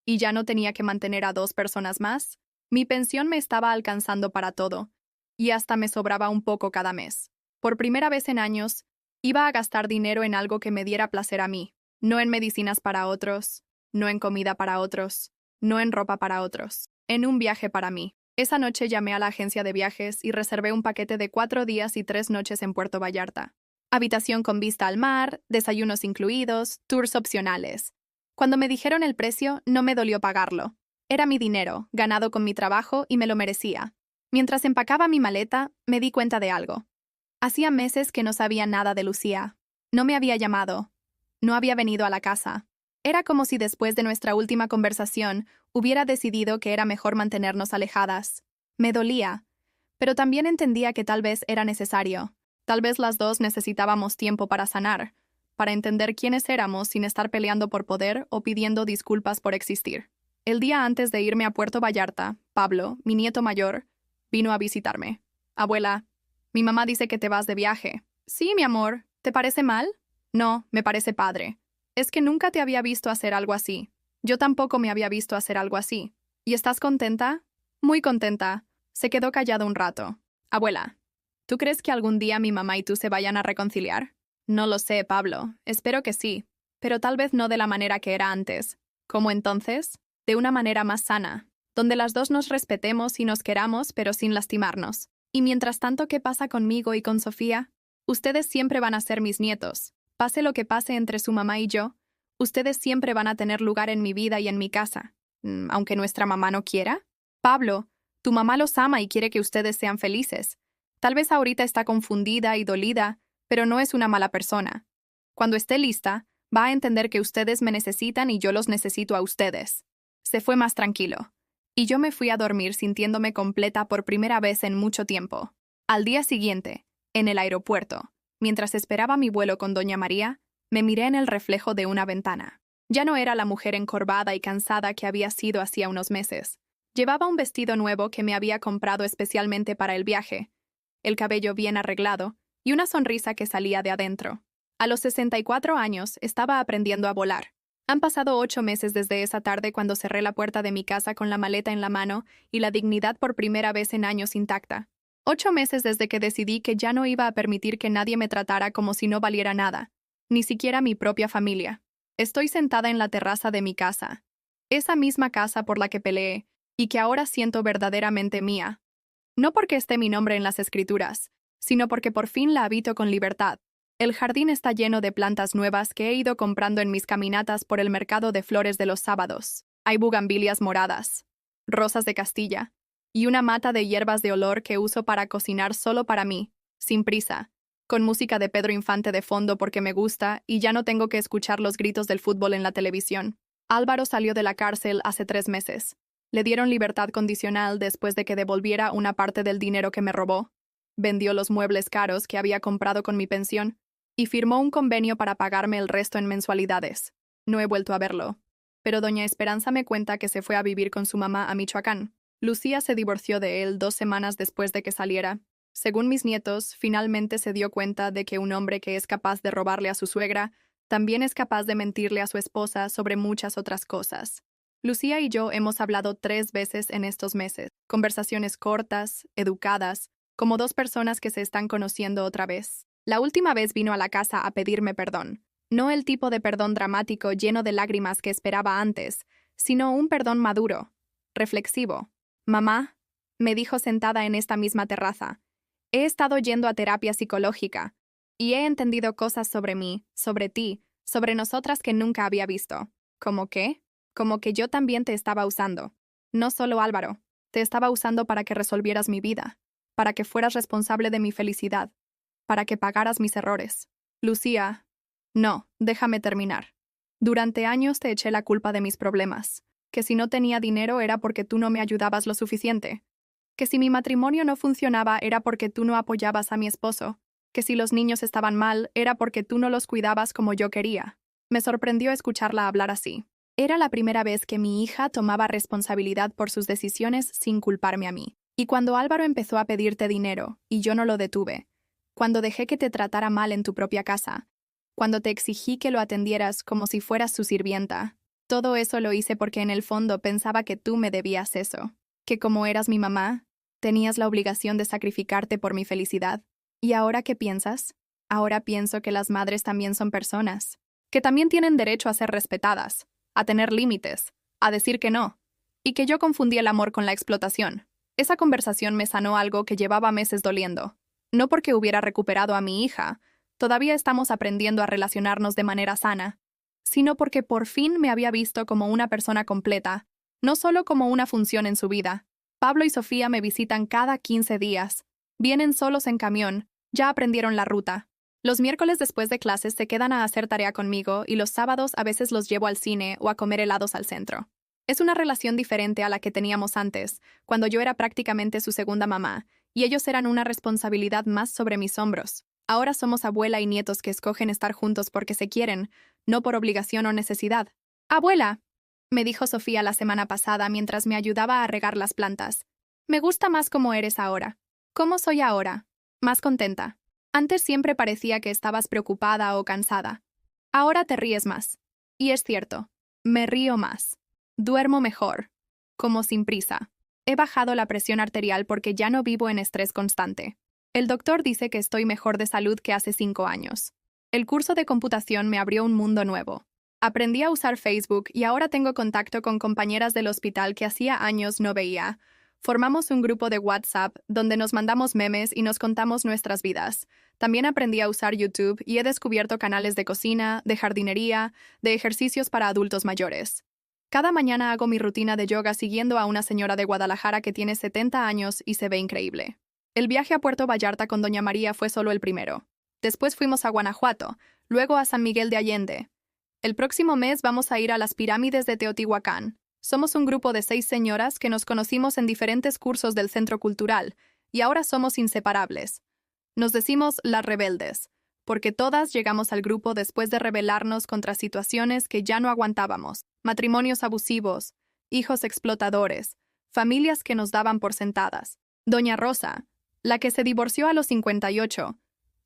y ya no tenía que mantener a 2 personas más, mi pensión me estaba alcanzando para todo, y hasta me sobraba un poco cada mes. Por primera vez en años, iba a gastar dinero en algo que me diera placer a mí, no en medicinas para otros, no en comida para otros, no en ropa para otros, en un viaje para mí. Esa noche llamé a la agencia de viajes y reservé un paquete de 4 días y 3 noches en Puerto Vallarta. Habitación con vista al mar, desayunos incluidos, tours opcionales. Cuando me dijeron el precio, no me dolió pagarlo. Era mi dinero, ganado con mi trabajo, y me lo merecía. Mientras empacaba mi maleta, me di cuenta de algo. Hacía meses que no sabía nada de Lucía. No me había llamado. No había venido a la casa. Era como si después de nuestra última conversación hubiera decidido que era mejor mantenernos alejadas. Me dolía, pero también entendía que tal vez era necesario. Tal vez las dos necesitábamos tiempo para sanar, para entender quiénes éramos sin estar peleando por poder o pidiendo disculpas por existir. El día antes de irme a Puerto Vallarta, Pablo, mi nieto mayor, vino a visitarme. Abuela, mi mamá dice que te vas de viaje. Sí, mi amor, ¿te parece mal? No, me parece padre. Es que nunca te había visto hacer algo así. Yo tampoco me había visto hacer algo así. ¿Y estás contenta? Muy contenta. Se quedó callado un rato. Abuela, ¿tú crees que algún día mi mamá y tú se vayan a reconciliar? No lo sé, Pablo. Espero que sí. Pero tal vez no de la manera que era antes. ¿Cómo entonces? De una manera más sana, donde las dos nos respetemos y nos queramos, pero sin lastimarnos. Y mientras tanto, ¿qué pasa conmigo y con Sofía? Ustedes siempre van a ser mis nietos. Pase lo que pase entre su mamá y yo, ustedes siempre van a tener lugar en mi vida y en mi casa. Aunque nuestra mamá no quiera. Pablo, tu mamá los ama y quiere que ustedes sean felices. Tal vez ahorita está confundida y dolida, pero no es una mala persona. Cuando esté lista, va a entender que ustedes me necesitan y yo los necesito a ustedes. Se fue más tranquilo, y yo me fui a dormir sintiéndome completa por primera vez en mucho tiempo. Al día siguiente, en el aeropuerto, mientras esperaba mi vuelo con doña María, me miré en el reflejo de una ventana. Ya no era la mujer encorvada y cansada que había sido hacía unos meses. Llevaba un vestido nuevo que me había comprado especialmente para el viaje, el cabello bien arreglado y una sonrisa que salía de adentro. A los 64 años estaba aprendiendo a volar. Han pasado 8 meses desde esa tarde cuando cerré la puerta de mi casa con la maleta en la mano y la dignidad por primera vez en años intacta. 8 meses desde que decidí que ya no iba a permitir que nadie me tratara como si no valiera nada, ni siquiera mi propia familia. Estoy sentada en la terraza de mi casa, esa misma casa por la que peleé y que ahora siento verdaderamente mía. No porque esté mi nombre en las escrituras, sino porque por fin la habito con libertad. El jardín está lleno de plantas nuevas que he ido comprando en mis caminatas por el mercado de flores de los sábados. Hay bugambilias moradas, rosas de Castilla, y una mata de hierbas de olor que uso para cocinar solo para mí, sin prisa, con música de Pedro Infante de fondo porque me gusta y ya no tengo que escuchar los gritos del fútbol en la televisión. Álvaro salió de la cárcel hace 3 meses. Le dieron libertad condicional después de que devolviera una parte del dinero que me robó. Vendió los muebles caros que había comprado con mi pensión y firmó un convenio para pagarme el resto en mensualidades. No he vuelto a verlo. Pero doña Esperanza me cuenta que se fue a vivir con su mamá a Michoacán. Lucía se divorció de él 2 semanas después de que saliera. Según mis nietos, finalmente se dio cuenta de que un hombre que es capaz de robarle a su suegra también es capaz de mentirle a su esposa sobre muchas otras cosas. Lucía y yo hemos hablado 3 veces en estos meses. Conversaciones cortas, educadas, como 2 personas que se están conociendo otra vez. La última vez vino a la casa a pedirme perdón. No el tipo de perdón dramático lleno de lágrimas que esperaba antes, sino un perdón maduro, reflexivo. Mamá, me dijo sentada en esta misma terraza. He estado yendo a terapia psicológica y he entendido cosas sobre mí, sobre ti, sobre nosotras que nunca había visto. ¿Cómo qué? Como que yo también te estaba usando. No solo Álvaro, te estaba usando para que resolvieras mi vida, para que fueras responsable de mi felicidad, para que pagaras mis errores. Lucía, no, déjame terminar. Durante años te eché la culpa de mis problemas, que si no tenía dinero era porque tú no me ayudabas lo suficiente, que si mi matrimonio no funcionaba era porque tú no apoyabas a mi esposo, que si los niños estaban mal era porque tú no los cuidabas como yo quería. Me sorprendió escucharla hablar así. Era la primera vez que mi hija tomaba responsabilidad por sus decisiones sin culparme a mí. Y cuando Álvaro empezó a pedirte dinero, y yo no lo detuve, cuando dejé que te tratara mal en tu propia casa, cuando te exigí que lo atendieras como si fueras su sirvienta, todo eso lo hice porque en el fondo pensaba que tú me debías eso, que como eras mi mamá, tenías la obligación de sacrificarte por mi felicidad. ¿Y ahora qué piensas? Ahora pienso que las madres también son personas, que también tienen derecho a ser respetadas, a tener límites, a decir que no, y que yo confundí el amor con la explotación. Esa conversación me sanó algo que llevaba meses doliendo. No porque hubiera recuperado a mi hija, todavía estamos aprendiendo a relacionarnos de manera sana, sino porque por fin me había visto como una persona completa, no solo como una función en su vida. Pablo y Sofía me visitan cada 15 días. Vienen solos en camión, ya aprendieron la ruta. Los miércoles después de clases se quedan a hacer tarea conmigo y los sábados a veces los llevo al cine o a comer helados al centro. Es una relación diferente a la que teníamos antes, cuando yo era prácticamente su segunda mamá, y ellos eran una responsabilidad más sobre mis hombros. Ahora somos abuela y nietos que escogen estar juntos porque se quieren, no por obligación o necesidad. «Abuela», me dijo Sofía la semana pasada mientras me ayudaba a regar las plantas. «Me gusta más cómo eres ahora. ¿Cómo soy ahora? Más contenta. Antes siempre parecía que estabas preocupada o cansada. Ahora te ríes más. Y es cierto, me río más. Duermo mejor. Como sin prisa. He bajado la presión arterial porque ya no vivo en estrés constante. El doctor dice que estoy mejor de salud que hace 5 años. El curso de computación me abrió un mundo nuevo. Aprendí a usar Facebook y ahora tengo contacto con compañeras del hospital que hacía años no veía. Formamos un grupo de WhatsApp donde nos mandamos memes y nos contamos nuestras vidas. También aprendí a usar YouTube y he descubierto canales de cocina, de jardinería, de ejercicios para adultos mayores. Cada mañana hago mi rutina de yoga siguiendo a una señora de Guadalajara que tiene 70 años y se ve increíble. El viaje a Puerto Vallarta con Doña María fue solo el primero. Después fuimos a Guanajuato, luego a San Miguel de Allende. El próximo mes vamos a ir a las pirámides de Teotihuacán. Somos un grupo de 6 señoras que nos conocimos en diferentes cursos del Centro Cultural y ahora somos inseparables. Nos decimos las rebeldes, porque todas llegamos al grupo después de rebelarnos contra situaciones que ya no aguantábamos, matrimonios abusivos, hijos explotadores, familias que nos daban por sentadas. Doña Rosa, la que se divorció a los 58,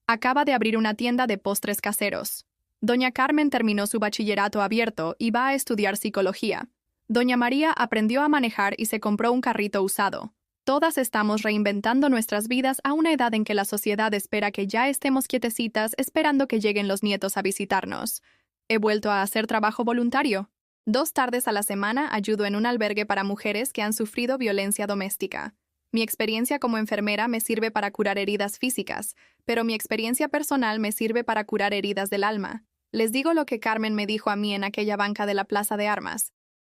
acaba de abrir una tienda de postres caseros. Doña Carmen terminó su bachillerato abierto y va a estudiar psicología. Doña María aprendió a manejar y se compró un carrito usado. Todas estamos reinventando nuestras vidas a una edad en que la sociedad espera que ya estemos quietecitas esperando que lleguen los nietos a visitarnos. He vuelto a hacer trabajo voluntario. 2 tardes a la semana ayudo en un albergue para mujeres que han sufrido violencia doméstica. Mi experiencia como enfermera me sirve para curar heridas físicas, pero mi experiencia personal me sirve para curar heridas del alma. Les digo lo que Carmen me dijo a mí en aquella banca de la Plaza de Armas,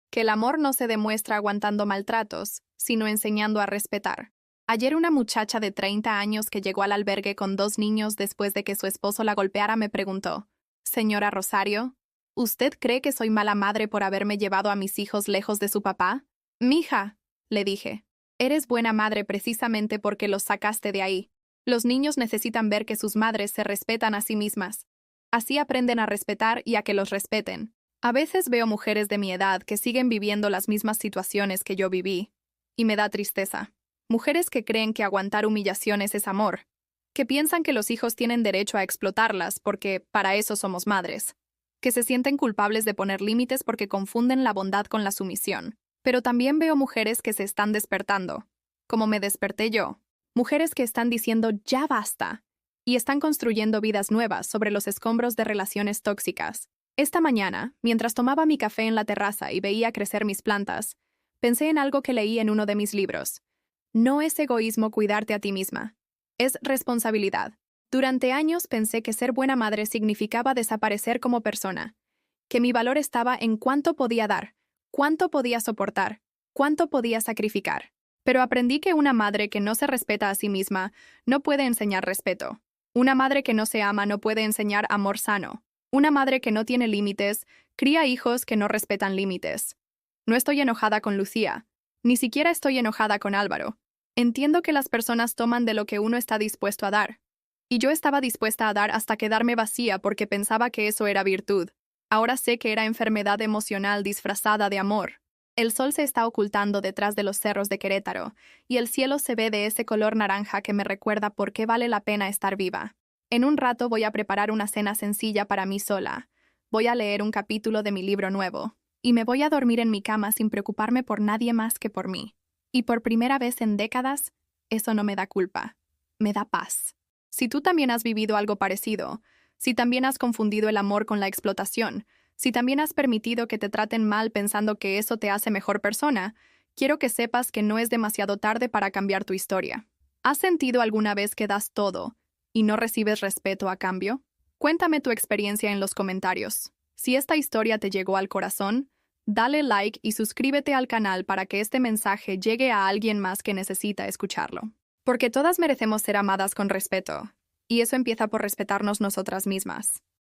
que el amor no se demuestra aguantando maltratos, sino enseñando a respetar. Ayer una muchacha de 30 años que llegó al albergue con 2 niños después de que su esposo la golpeara me preguntó, «Señora Rosario, ¿usted cree que soy mala madre por haberme llevado a mis hijos lejos de su papá?» «Mija», le dije, «eres buena madre precisamente porque los sacaste de ahí. Los niños necesitan ver que sus madres se respetan a sí mismas. Así aprenden a respetar y a que los respeten». A veces veo mujeres de mi edad que siguen viviendo las mismas situaciones que yo viví, y me da tristeza. Mujeres que creen que aguantar humillaciones es amor, que piensan que los hijos tienen derecho a explotarlas porque para eso somos madres, que se sienten culpables de poner límites porque confunden la bondad con la sumisión. Pero también veo mujeres que se están despertando, como me desperté yo, mujeres que están diciendo ya basta, y están construyendo vidas nuevas sobre los escombros de relaciones tóxicas. Esta mañana, mientras tomaba mi café en la terraza y veía crecer mis plantas, pensé en algo que leí en uno de mis libros. No es egoísmo cuidarte a ti misma. Es responsabilidad. Durante años pensé que ser buena madre significaba desaparecer como persona, que mi valor estaba en cuánto podía dar, cuánto podía soportar, cuánto podía sacrificar. Pero aprendí que una madre que no se respeta a sí misma no puede enseñar respeto. Una madre que no se ama no puede enseñar amor sano. Una madre que no tiene límites cría hijos que no respetan límites. No estoy enojada con Lucía. Ni siquiera estoy enojada con Álvaro. Entiendo que las personas toman de lo que uno está dispuesto a dar. Y yo estaba dispuesta a dar hasta quedarme vacía porque pensaba que eso era virtud. Ahora sé que era enfermedad emocional disfrazada de amor. El sol se está ocultando detrás de los cerros de Querétaro, y el cielo se ve de ese color naranja que me recuerda por qué vale la pena estar viva. En un rato voy a preparar una cena sencilla para mí sola. Voy a leer un capítulo de mi libro nuevo. Y me voy a dormir en mi cama sin preocuparme por nadie más que por mí. Y por primera vez en décadas, eso no me da culpa. Me da paz. Si tú también has vivido algo parecido, si también has confundido el amor con la explotación, si también has permitido que te traten mal pensando que eso te hace mejor persona, quiero que sepas que no es demasiado tarde para cambiar tu historia. ¿Has sentido alguna vez que das todo y no recibes respeto a cambio? Cuéntame tu experiencia en los comentarios. Si esta historia te llegó al corazón, dale like y suscríbete al canal para que este mensaje llegue a alguien más que necesita escucharlo. Porque todas merecemos ser amadas con respeto, y eso empieza por respetarnos nosotras mismas.